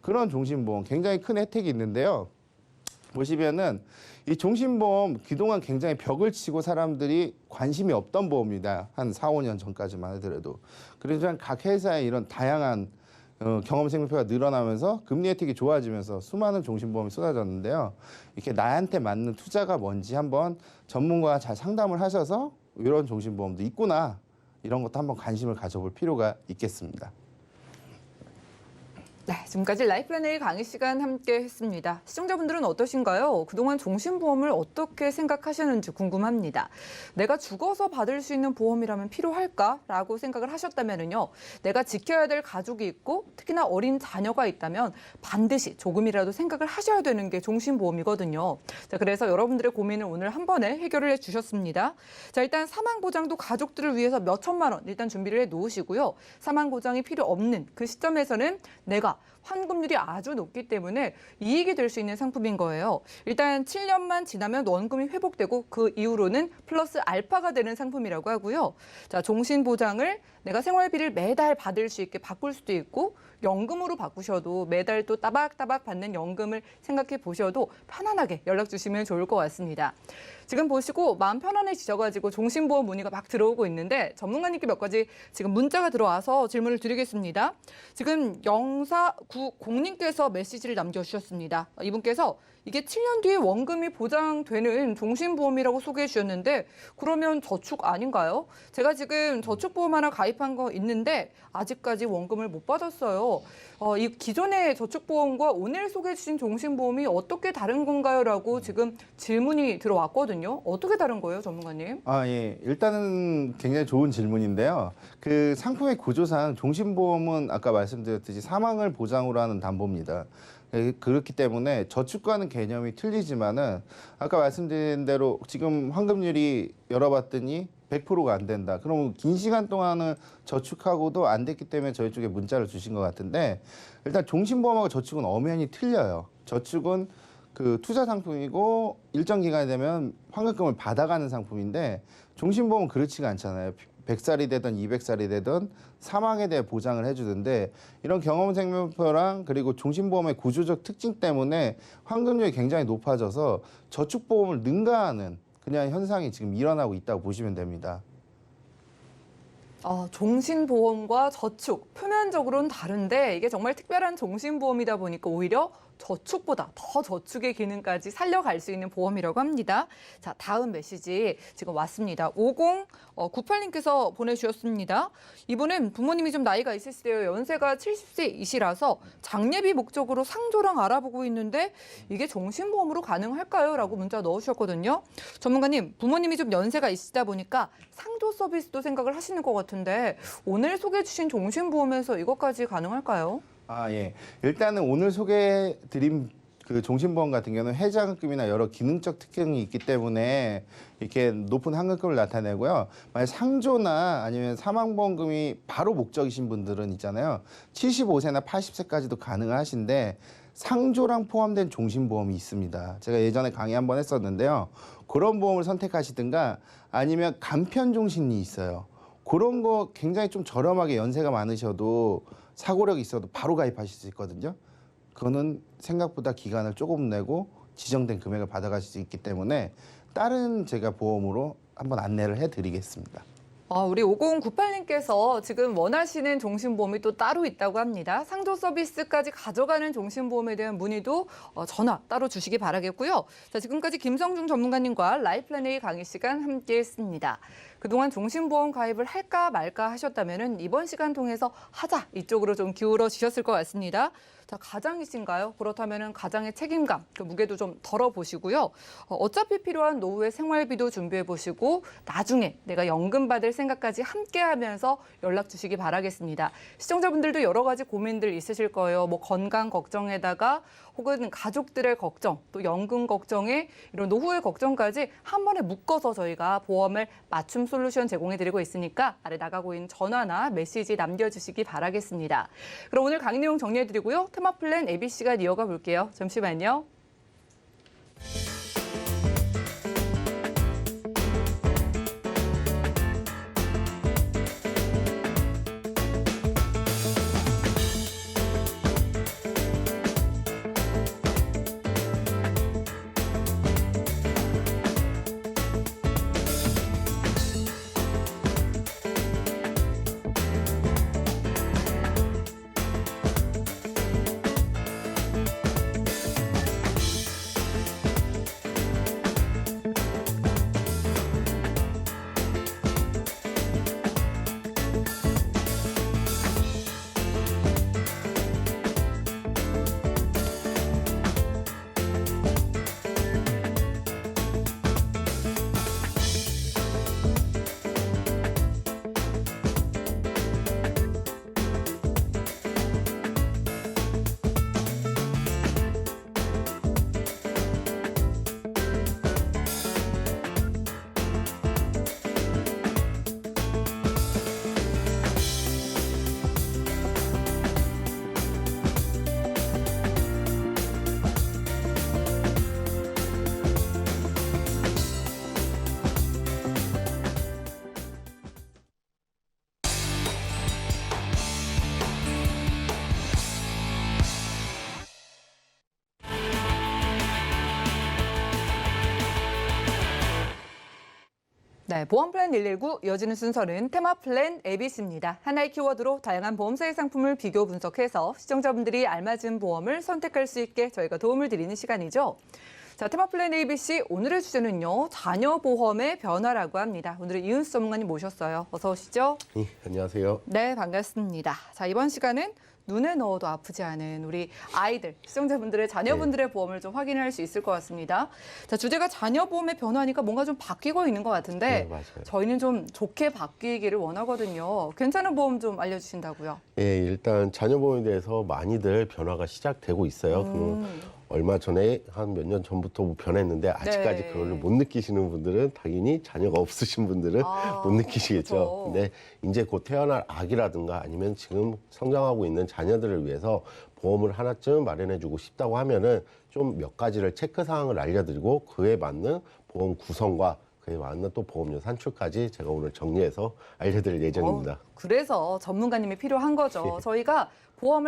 그런 종신보험, 굉장히 큰 혜택이 있는데요. 보시면은 이 종신보험 그동안 굉장히 벽을 치고 사람들이 관심이 없던 보험입니다. 한 4, 5년 전까지만 하더라도. 그래서 각 회사의 이런 다양한 경험 생명표가 늘어나면서 금리 혜택이 좋아지면서 수많은 종신보험이 쏟아졌는데요. 이렇게 나한테 맞는 투자가 뭔지 한번 전문가와 잘 상담을 하셔서 이런 종신보험도 있구나, 이런 것도 한번 관심을 가져볼 필요가 있겠습니다. 네, 지금까지 라이프라인의 강의 시간 함께 했습니다. 시청자분들은 어떠신가요? 그동안 종신보험을 어떻게 생각하셨는지 궁금합니다. 내가 죽어서 받을 수 있는 보험이라면 필요할까라고 생각을 하셨다면요, 내가 지켜야 될 가족이 있고 특히나 어린 자녀가 있다면 반드시 조금이라도 생각을 하셔야 되는 게 종신보험이거든요. 자, 그래서 여러분들의 고민을 오늘 한 번에 해결을 해주셨습니다. 자, 일단 사망보장도 가족들을 위해서 몇 천만 원 일단 준비를 해 놓으시고요. 사망보장이 필요 없는 그 시점에서는 내가 환급률이 아주 높기 때문에 이익이 될 수 있는 상품인 거예요. 일단 7년만 지나면 원금이 회복되고 그 이후로는 플러스 알파가 되는 상품이라고 하고요. 자, 종신보장을 내가 생활비를 매달 받을 수 있게 바꿀 수도 있고, 연금으로 바꾸셔도 매달 또 따박따박 받는 연금을 생각해 보셔도 편안하게 연락 주시면 좋을 것 같습니다. 지금 보시고 마음 편안해지셔가지고 종신보험 문의가 막 들어오고 있는데, 전문가님께 몇 가지 지금 문자가 들어와서 질문을 드리겠습니다. 지금 0490님께서 메시지를 남겨주셨습니다. 이분께서 이게 7년 뒤에 원금이 보장되는 종신보험이라고 소개해 주셨는데, 그러면 저축 아닌가요? 제가 지금 저축보험 하나 가입한 거 있는데 아직까지 원금을 못 받았어요. 이 기존의 저축보험과 오늘 소개해 주신 종신보험이 어떻게 다른 건가요? 라고 지금 질문이 들어왔거든요. 어떻게 다른 거예요, 전문가님? 예. 일단은 굉장히 좋은 질문인데요. 그 상품의 구조상 종신보험은 아까 말씀드렸듯이 사망을 보장으로 하는 담보입니다. 그렇기 때문에 저축과는 개념이 틀리지만은 아까 말씀드린 대로 지금 환급률이 열어봤더니 100%가 안 된다. 그러면 긴 시간 동안은 저축하고도 안 됐기 때문에 저희 쪽에 문자를 주신 것 같은데, 일단 종신보험하고 저축은 엄연히 틀려요. 저축은 그 투자 상품이고 일정 기간이 되면 환급금을 받아가는 상품인데, 종신보험은 그렇지가 않잖아요. 100살이 되든 200살이 되든 사망에 대해 보장을 해주는데, 이런 경험생명표랑 그리고 종신보험의 구조적 특징 때문에 환급률이 굉장히 높아져서 저축보험을 능가하는 그냥 현상이 지금 일어나고 있다고 보시면 됩니다. 종신보험과 저축, 표면적으로는 다른데 이게 정말 특별한 종신보험이다 보니까 오히려 저축보다 더 저축의 기능까지 살려갈 수 있는 보험이라고 합니다. 자, 다음 메시지 지금 왔습니다. 5098님께서 보내주셨습니다. 이분은 부모님이 좀 나이가 있으시대요. 연세가 70세이시라서 장례비 목적으로 상조랑 알아보고 있는데 이게 종신보험으로 가능할까요? 라고 문자 넣으셨거든요. 전문가님, 부모님이 좀 연세가 있으시다 보니까 상조 서비스도 생각을 하시는 것 같은데, 오늘 소개해 주신 종신보험에서 이것까지 가능할까요? 예. 일단은 오늘 소개해드린 그 종신보험 같은 경우는 해자금이나 여러 기능적 특징이 있기 때문에 이렇게 높은 환급금을 나타내고요. 만약 상조나 아니면 사망보험금이 바로 목적이신 분들은 있잖아요. 75세나 80세까지도 가능하신데 상조랑 포함된 종신보험이 있습니다. 제가 예전에 강의 한번 했었는데요. 그런 보험을 선택하시든가 아니면 간편종신이 있어요. 그런 거 굉장히 좀 저렴하게 연세가 많으셔도 사고력이 있어도 바로 가입하실 수 있거든요. 그거는 생각보다 기간을 조금 내고 지정된 금액을 받아가실 수 있기 때문에 다른 제가 보험으로 한번 안내를 해드리겠습니다. 우리 5098님께서 지금 원하시는 종신보험이 또 따로 있다고 합니다. 상조 서비스까지 가져가는 종신보험에 대한 문의도 전화 따로 주시기 바라겠고요. 자, 지금까지 김성중 전문가님과 라이플랜A 강의 시간 함께했습니다. 그동안 종신보험 가입을 할까 말까 하셨다면 이번 시간 통해서 하자 이쪽으로 좀 기울어지셨을 것 같습니다. 자, 가장이신가요? 그렇다면 가장의 책임감, 그 무게도 좀 덜어보시고요. 어차피 필요한 노후의 생활비도 준비해보시고 나중에 내가 연금 받을 생각까지 함께하면서 연락 주시기 바라겠습니다. 시청자분들도 여러 가지 고민들 있으실 거예요. 뭐 건강 걱정에다가 혹은 가족들의 걱정, 또 연금 걱정에 이런 노후의 걱정까지 한 번에 묶어서 저희가 보험을 맞춤 솔루션 제공해드리고 있으니까 아래 나가고 있는 전화나 메시지 남겨주시기 바라겠습니다. 그럼 오늘 강의 내용 정리해드리고요. 테마 플랜 ABC가 이어가 볼게요. 잠시만요. 네, 보험 플랜 119 이어지는 순서는 테마 플랜 ABC입니다. 하나의 키워드로 다양한 보험사의 상품을 비교 분석해서 시청자분들이 알맞은 보험을 선택할 수 있게 저희가 도움을 드리는 시간이죠. 자, 테마 플랜 ABC 오늘의 주제는요. 자녀 보험의 변화라고 합니다. 오늘은 이은수 전문가님 모셨어요. 어서 오시죠. 네, 안녕하세요. 네, 반갑습니다. 자, 이번 시간은 눈에 넣어도 아프지 않은 우리 아이들, 시청자분들의 자녀분들의 보험을 좀 확인할 수 있을 것 같습니다. 자, 주제가 자녀 보험의 변화니까 뭔가 좀 바뀌고 있는 것 같은데 네, 맞아요. 저희는 좀 좋게 바뀌기를 원하거든요. 괜찮은 보험 좀 알려주신다고요? 예, 일단 자녀보험에 대해서 많이들 변화가 시작되고 있어요. 얼마 전에 한 몇 년 전부터 뭐 변했는데 아직까지 네. 그걸 못 느끼시는 분들은 당연히 자녀가 없으신 분들은 못 느끼시겠죠. 그렇죠. 근데 이제 곧 태어날 아기라든가 아니면 지금 성장하고 있는 자녀들을 위해서 보험을 하나쯤 마련해주고 싶다고 하면은 좀 몇 가지를 체크 사항을 알려드리고 그에 맞는 보험 구성과 그에 맞는 또 보험료 산출까지 제가 오늘 정리해서 알려드릴 예정입니다. 그래서 전문가님이 필요한 거죠. 예. 저희가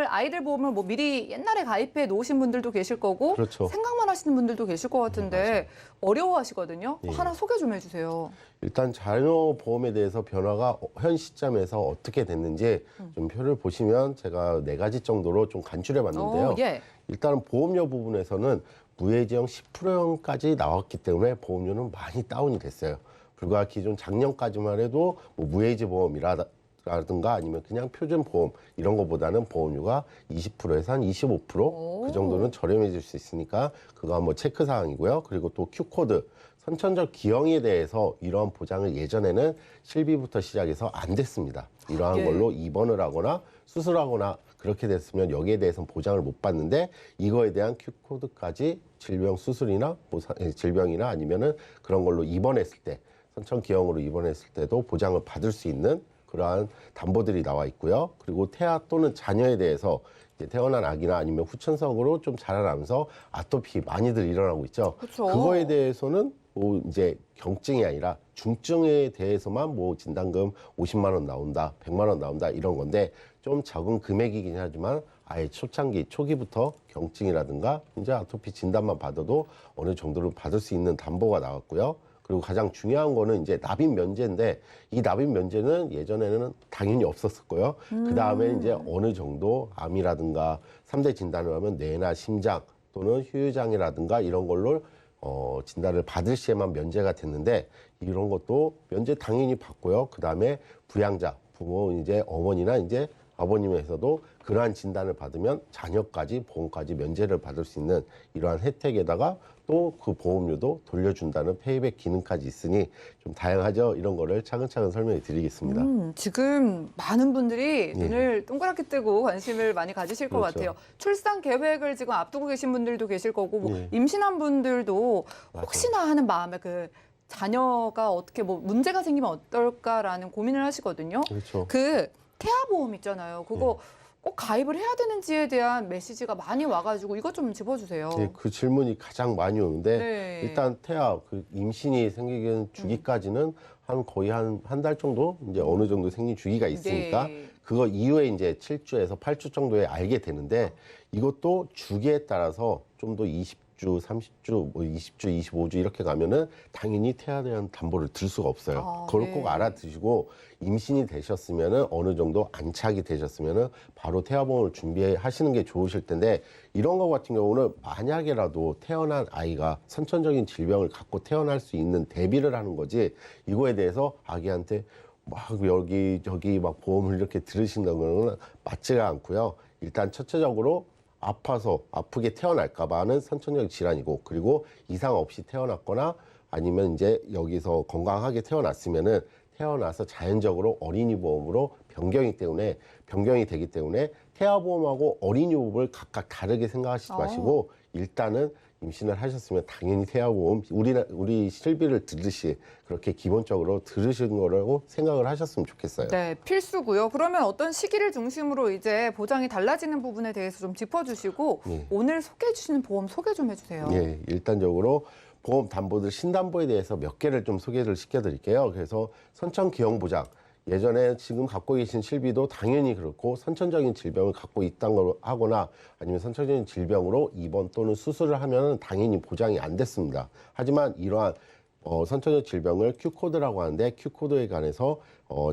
아이들 보험을 뭐 미리 옛날에 가입해 놓으신 분들도 계실 거고 그렇죠. 생각만 하시는 분들도 계실 것 같은데 어려워하시거든요. 예. 하나 소개 좀 해주세요. 일단 자녀 보험에 대해서 변화가 현 시점에서 어떻게 됐는지 좀 표를 보시면 제가 4가지 정도로 좀 간추려 봤는데요. 예. 일단은 보험료 부분에서는 무해지형 10%까지 나왔기 때문에 보험료는 많이 다운이 됐어요. 불과 기존 작년까지만 해도 뭐 무해지 보험이라든가 아니면 그냥 표준 보험 이런 거보다는 보험료가 20%에서 한 25%그 정도는 저렴해질 수 있으니까 그거 한번 체크 사항이고요. 그리고 또 Q코드 선천적 기형에 대해서 이러한 보장을 예전에는 실비부터 시작해서 안 됐습니다. 이러한 예. 걸로 입원을 하거나 수술하거나 그렇게 됐으면 여기에 대해서는 보장을 못 받는데 이거에 대한 Q코드까지 질병 수술이나 뭐 질병이나 아니면은 그런 걸로 입원했을 때 선천 기형으로 입원했을 때도 보장을 받을 수 있는 그러한 담보들이 나와 있고요. 그리고 태아 또는 자녀에 대해서 이제 태어난 아기나 아니면 후천석으로 좀 자라나면서 아토피 많이들 일어나고 있죠. 그쵸. 그거에 대해서는 뭐 이제 경증이 아니라 중증에 대해서만 뭐 진단금 50만 원 나온다, 100만 원 나온다 이런 건데 좀 적은 금액이긴 하지만 아예 초창기 초기부터 경증이라든가 이제 아토피 진단만 받아도 어느 정도로 받을 수 있는 담보가 나왔고요. 그리고 가장 중요한 거는 이제 납입 면제인데 이 납입 면제는 예전에는 당연히 없었었고요. 그 다음에 이제 어느 정도 암이라든가 3대 진단을 하면 뇌나 심장 또는 휴유장애라든가 이런 걸로 진단을 받을 시에만 면제가 됐는데 이런 것도 면제 당연히 받고요. 그 다음에 부양자, 부모 이제 어머니나 이제 아버님에서도 그러한 진단을 받으면 자녀까지 보험까지 면제를 받을 수 있는 이러한 혜택에다가 또 그 보험료도 돌려준다는 페이백 기능까지 있으니 좀 다양하죠. 이런 거를 차근차근 설명해 드리겠습니다. 지금 많은 분들이 눈을 동그랗게 뜨고 관심을 많이 가지실 것 그렇죠. 같아요. 출산 계획을 지금 앞두고 계신 분들도 계실 거고 뭐 예. 임신한 분들도 맞아요. 혹시나 하는 마음에 그 자녀가 어떻게 뭐 문제가 생기면 어떨까라는 고민을 하시거든요. 그렇죠. 그 태아보험 있잖아요. 그거 꼭 가입을 해야 되는지에 대한 메시지가 많이 와가지고 이것 좀 짚어주세요. 네, 그 질문이 가장 많이 오는데 네. 일단 태아 그 임신이 생기는 주기까지는 한 거의 한 달 정도 이제 어느 정도 생리 주기가 있으니까 네. 그거 이후에 이제 7주에서 8주 정도에 알게 되는데 이것도 주기에 따라서 좀 더 20주, 30주, 뭐 20주, 25주 이렇게 가면은 당연히 태아에 대한 담보를 들 수가 없어요. 아, 그걸 네. 꼭 알아두시고 임신이 되셨으면은 어느 정도 안착이 되셨으면은 바로 태아보험을 준비하시는 게 좋으실 텐데 이런 거 같은 경우는 만약에라도 태어난 아이가 선천적인 질병을 갖고 태어날 수 있는 대비를 하는 거지 이거에 대해서 아기한테 막 여기저기 막 보험을 이렇게 들으신다는 거는 맞지가 않고요. 일단 첫째적으로 아파서 아프게 태어날까봐는 선천적 질환이고 그리고 이상 없이 태어났거나 아니면 이제 여기서 건강하게 태어났으면은 태어나서 자연적으로 어린이 보험으로 변경이 되기 때문에 태아보험하고 어린이 보험을 각각 다르게 생각하시지 마시고 일단은 임신을 하셨으면 당연히 태아보험 우리 실비를 들듯이 그렇게 기본적으로 들으신 거라고 생각을 하셨으면 좋겠어요. 네, 필수고요. 그러면 어떤 시기를 중심으로 이제 보장이 달라지는 부분에 대해서 좀 짚어주시고 네. 오늘 소개해 주시는 보험 소개 좀 해주세요. 예, 일단적으로 보험 담보들 신담보에 대해서 몇 개를 좀 소개를 시켜드릴게요. 그래서 선천기형보장 예전에 지금 갖고 계신 실비도 당연히 그렇고 선천적인 질병을 갖고 있다는 걸 하거나 아니면 선천적인 질병으로 입원 또는 수술을 하면 당연히 보장이 안 됐습니다. 하지만 이러한 선천적 질병을 Q코드라고 하는데 Q코드에 관해서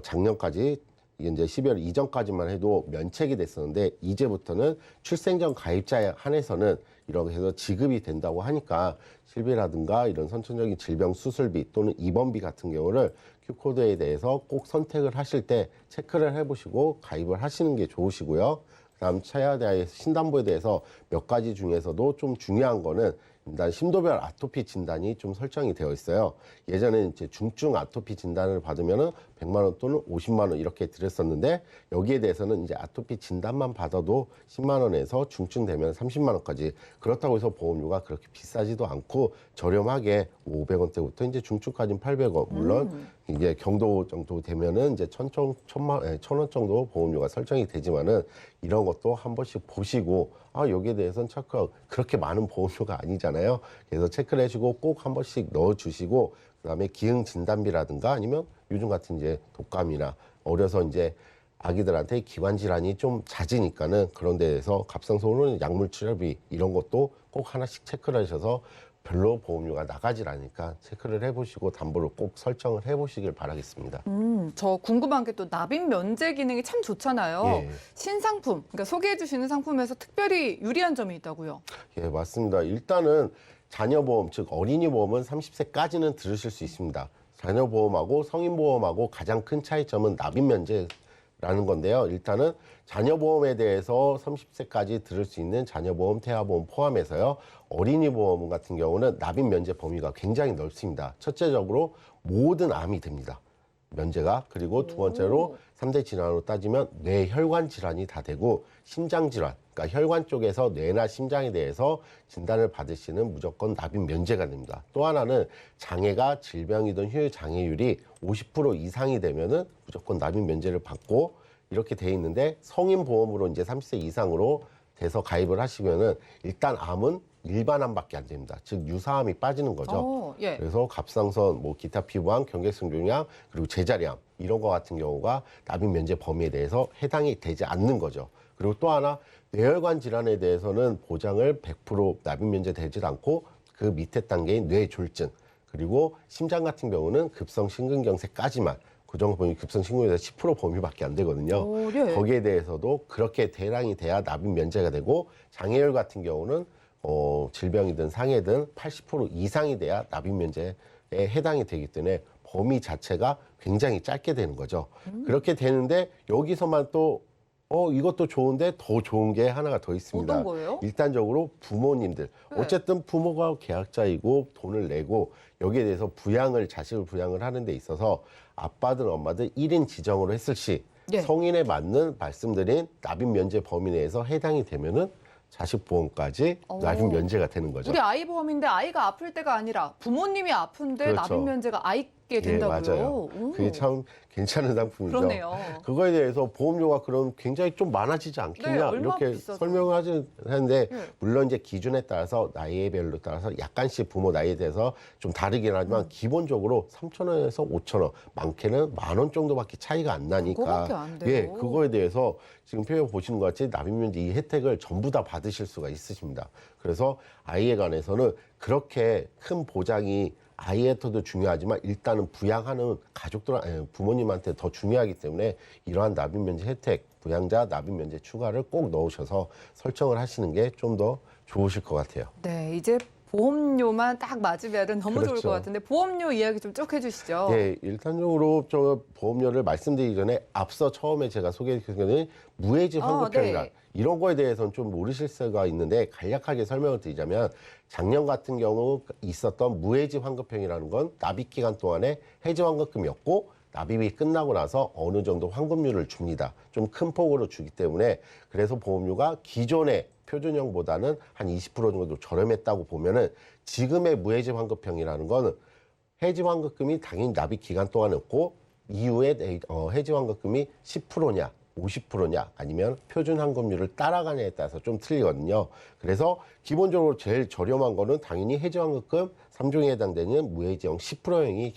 작년까지 이제 12월 이전까지만 해도 면책이 됐었는데 이제부터는 출생전 가입자에 한해서는 이렇게 해서 지급이 된다고 하니까 실비라든가 이런 선천적인 질병 수술비 또는 입원비 같은 경우를 Q코드에 대해서 꼭 선택을 하실 때 체크를 해보시고 가입을 하시는 게 좋으시고요. 그다음 차야대의 신담보에 대해서 몇 가지 중에서도 좀 중요한 거는 일단 심도별 아토피 진단이 좀 설정이 되어 있어요. 예전에는 이제 중증 아토피 진단을 받으면은 100만 원 또는 50만 원 이렇게 드렸었는데 여기에 대해서는 이제 아토피 진단만 받아도 10만 원에서 중증 되면 30만 원까지 그렇다고 해서 보험료가 그렇게 비싸지도 않고 저렴하게 500원대부터 이제 중증까지는 800원 물론 이게 경도 정도 되면은 이제 1,000원 정도 보험료가 설정이 되지만은 이런 것도 한 번씩 보시고 여기에 대해서는 체크 그렇게 많은 보험료가 아니잖아요. 그래서 체크를 해주고 꼭 한 번씩 넣어주시고 그다음에 기흥 진단비라든가 아니면 요즘 같은 이제 독감이나 어려서 이제 아기들한테 기관 질환이 좀 잦으니까는 그런 데에서 갑상선호는 약물 치료비 이런 것도 꼭 하나씩 체크를 하셔서 별로 보험료가 나가질 않으니까 체크를 해보시고 담보를 꼭 설정을 해보시길 바라겠습니다. 저 궁금한 게 또 납입 면제 기능이 참 좋잖아요. 예. 신상품, 그러니까 소개해 주시는 상품에서 특별히 유리한 점이 있다고요. 예, 맞습니다. 일단은 자녀보험, 즉 어린이보험은 30세까지는 들으실 수 있습니다. 자녀보험하고 성인보험하고 가장 큰 차이점은 납입면제라는 건데요. 일단은 자녀보험에 대해서 30세까지 들을 수 있는 자녀보험, 태아보험 포함해서요. 어린이보험 같은 경우는 납입면제 범위가 굉장히 넓습니다. 첫째적으로 모든 암이 됩니다. 면제가. 그리고 두 번째로 3대 질환으로 따지면 뇌혈관 질환이 다 되고 심장 질환, 그러니까 혈관 쪽에서 뇌나 심장에 대해서 진단을 받으시는 무조건 납입 면제가 됩니다. 또 하나는 장애가 질병이든 후유 장애율이 50% 이상이 되면은 무조건 납입 면제를 받고 이렇게 돼 있는데 성인 보험으로 이제 30세 이상으로 돼서 가입을 하시면은 일단 암은 일반암밖에 안 됩니다. 즉 유사암이 빠지는 거죠. 예. 그래서 갑상선, 뭐 기타 피부암, 경계성 종양 그리고 제자리암 이런 거 같은 경우가 납입 면제 범위에 대해서 해당이 되지 않는 거죠. 그리고 또 하나 뇌혈관 질환에 대해서는 보장을 100% 납입 면제되지 않고 그 밑에 단계인 뇌졸중 그리고 심장 같은 경우는 급성 심근경색까지만 그 정도 범위 급성 심근경색 10% 범위밖에 안 되거든요. 오, 네. 거기에 대해서도 그렇게 대량이 돼야 납입 면제가 되고 장애율 같은 경우는 질병이든 상해든 80% 이상이 돼야 납입 면제에 해당이 되기 때문에 범위 자체가 굉장히 짧게 되는 거죠. 그렇게 되는데 여기서만 또 이것도 좋은데 더 좋은 게 하나가 더 있습니다. 어떤 거예요? 일단적으로 부모님들. 네. 어쨌든 부모가 계약자이고 돈을 내고 여기에 대해서 자식을 부양을 하는 데 있어서 아빠든 엄마든 1인 지정으로 했을 시 네. 성인에 맞는 말씀드린 납입 면제 범위 내에서 해당이 되면은 자식 보험까지 납입 면제가 되는 거죠. 우리 아이 보험인데 아이가 아플 때가 아니라 부모님이 아픈데 그렇죠. 납입 면제가 아이께 된다고요? 예, 맞아요. 오. 그게 참 괜찮은 상품이죠. 그러네요. 그거에 대해서 보험료가 그럼 굉장히 좀 많아지지 않겠냐 네, 얼마 이렇게 비싸죠? 설명을 하는데 네. 물론 이제 기준에 따라서 나이별로 따라서 약간씩 부모 나이에 대해서 좀 다르긴 하지만 기본적으로 3,000원에서 5,000원 많게는 10,000원 정도밖에 차이가 안 나니까 그거밖에 안 돼요. 예, 그거에 대해서 지금 표현 보시는 것 같이 납입면제 이 혜택을 전부 다 받으실 수가 있으십니다. 그래서 아이에 관해서는 그렇게 큰 보장이 아이한테도 중요하지만 일단은 부양하는 부모님한테 더 중요하기 때문에 이러한 납입 면제 혜택, 부양자 납입 면제 추가를 꼭 넣으셔서 설정을 하시는 게 좀 더 좋으실 것 같아요. 네, 이제 보험료만 딱 맞으면 너무 좋을 그렇죠. 것 같은데 보험료 이야기 좀 쭉 해주시죠. 예, 일단적으로 저 보험료를 말씀드리기 전에 앞서 처음에 제가 소개해드린 무해지 환급형이라 네. 이런 거에 대해서는 좀 모르실 수가 있는데 간략하게 설명을 드리자면 작년 같은 경우 있었던 무해지 환급형이라는 건 납입 기간 동안에 해지 환급금이었고 납입이 끝나고 나서 어느 정도 환급률을 줍니다. 좀 큰 폭으로 주기 때문에 그래서 보험료가 기존의 표준형보다는 한 20% 정도 저렴했다고 보면은 지금의 무해지 환급형이라는 거는 해지 환급금이 당연히 납입 기간 동안이었고 이후에 해지 환급금이 10%냐 50%냐 아니면 표준 환급률을 따라가냐에 따라서 좀 틀리거든요. 그래서 기본적으로 제일 저렴한 거는 당연히 해지 환급금 3종에 해당되는 무해지형 10%형이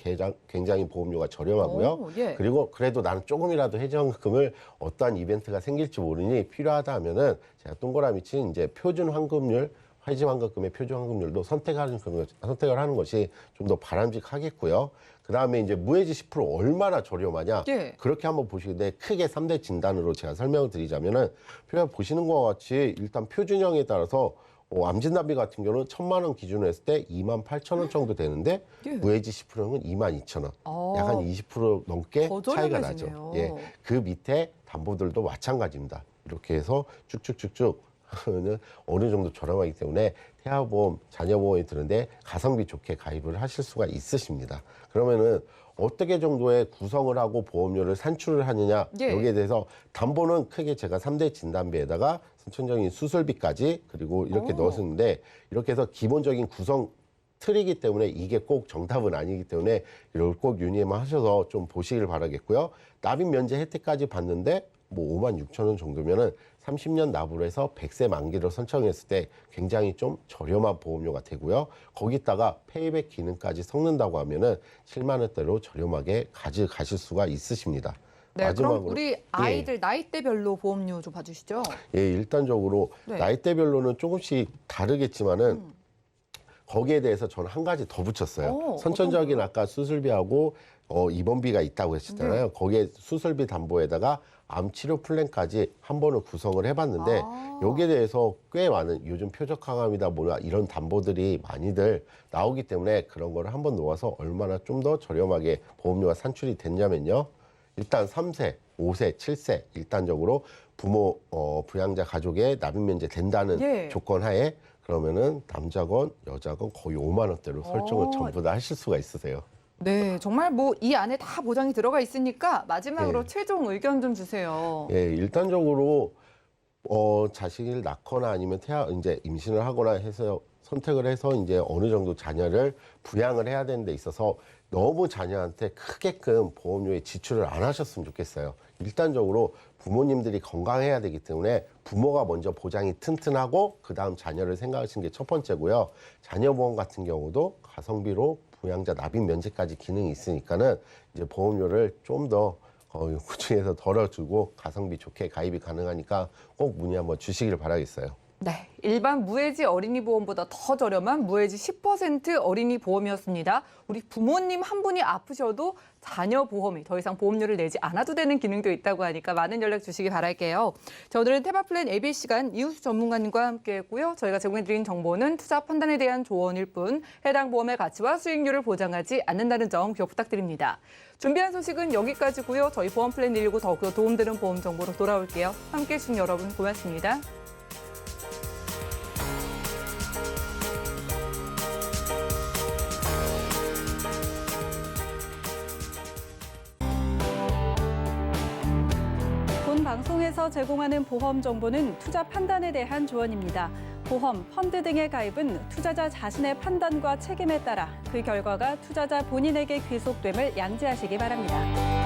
굉장히 보험료가 저렴하고요. 오, 예. 그리고 그래도 나는 조금이라도 해지 환급금을 어떠한 이벤트가 생길지 모르니 필요하다 하면은 제가 동그라미 친 이제 표준 환급률 해지 환급금의 표준 환급률도 선택을 하는 것이 좀 더 바람직하겠고요. 그 다음에 이제 무해지 10% 얼마나 저렴하냐. 예. 그렇게 한번 보시는데 크게 3대 진단으로 제가 설명을 드리자면은 보시는 것과 같이 일단 표준형에 따라서 암진단비 같은 경우는 1,000만 원 기준으로 했을 때 28,000원 정도 되는데 예. 무해지 10%형은 22,000원. 아, 약 한 20% 넘게 더 차이가 저렴해지네요. 나죠. 예. 그 밑에 담보들도 마찬가지입니다. 이렇게 해서 쭉쭉쭉쭉 하면은 어느 정도 저렴하기 때문에 태아보험, 자녀보험이 드는데 가성비 좋게 가입을 하실 수가 있으십니다. 그러면은 어떻게 정도의 구성을 하고 보험료를 산출을 하느냐 예. 여기에 대해서 담보는 크게 제가 3대 진단비에다가 선천적인 수술비까지 그리고 이렇게 넣었는데 이렇게 해서 기본적인 구성 틀이기 때문에 이게 꼭 정답은 아니기 때문에 이걸 꼭 유념을 하셔서 좀 보시길 바라겠고요. 납입 면제 혜택까지 받는데 뭐 56,000원 정도면은 30년 납으로 해서 100세 만기로 선정했을 때 굉장히 좀 저렴한 보험료가 되고요. 거기다가 페이백 기능까지 섞는다고 하면은 7만 원대로 저렴하게 가실 수가 있으십니다. 네, 그럼 마지막으로 우리 아이들 나이대별로 보험료 좀 봐주시죠. 예, 일단적으로 네. 나이대별로는 조금씩 다르겠지만은 거기에 대해서 저는 한 가지 더 붙였어요. 선천적인 아까 수술비하고 입원비가 있다고 했었잖아요. 거기에 수술비 담보에다가 암 치료 플랜까지 한 번을 구성을 해봤는데 여기에 대해서 꽤 많은 요즘 표적 항암이다 뭐냐 이런 담보들이 많이들 나오기 때문에 그런 거를 한 번 놓아서 얼마나 좀 더 저렴하게 보험료가 산출이 됐냐면요. 일단 3세, 5세, 7세 일단적으로 부모 부양자 가족의 납입 면제 된다는 예. 조건 하에 그러면은 남자건 여자건 거의 5만 원대로 설정을 전부 다 하실 수가 있으세요. 네, 정말 뭐 이 안에 다 보장이 들어가 있으니까 마지막으로 네. 최종 의견 좀 주세요. 예, 일단적으로 자식을 낳거나 아니면 이제 임신을 하거나 해서 선택을 해서 이제 어느 정도 자녀를 부양을 해야 되는 데 있어서 너무 자녀한테 크게끔 보험료에 지출을 안 하셨으면 좋겠어요. 일단적으로 부모님들이 건강해야 되기 때문에 부모가 먼저 보장이 튼튼하고 그다음 자녀를 생각하시는 게 첫 번째고요. 자녀보험 같은 경우도 가성비로 부양자 납입 면제까지 기능이 있으니까는 이제 보험료를 좀 더 그중에서 덜어주고 가성비 좋게 가입이 가능하니까 꼭 문의 한번 주시길 바라겠어요. 네, 일반 무해지 어린이 보험보다 더 저렴한 무해지 10% 어린이 보험이었습니다. 우리 부모님 한 분이 아프셔도 자녀 보험이 더 이상 보험료를 내지 않아도 되는 기능도 있다고 하니까 많은 연락 주시기 바랄게요. 자, 오늘은 테마플랜 예비 시간 이우수 전문가님과 함께했고요. 저희가 제공해드린 정보는 투자 판단에 대한 조언일 뿐 해당 보험의 가치와 수익률을 보장하지 않는다는 점 기억 부탁드립니다. 준비한 소식은 여기까지고요. 저희 보험플랜 119 더욱더 도움되는 보험 정보로 돌아올게요. 함께해 주신 여러분 고맙습니다. 본 방송에서 제공하는 보험 정보는 투자 판단에 대한 조언입니다. 보험, 펀드 등의 가입은 투자자 자신의 판단과 책임에 따라 그 결과가 투자자 본인에게 귀속됨을 양지하시기 바랍니다.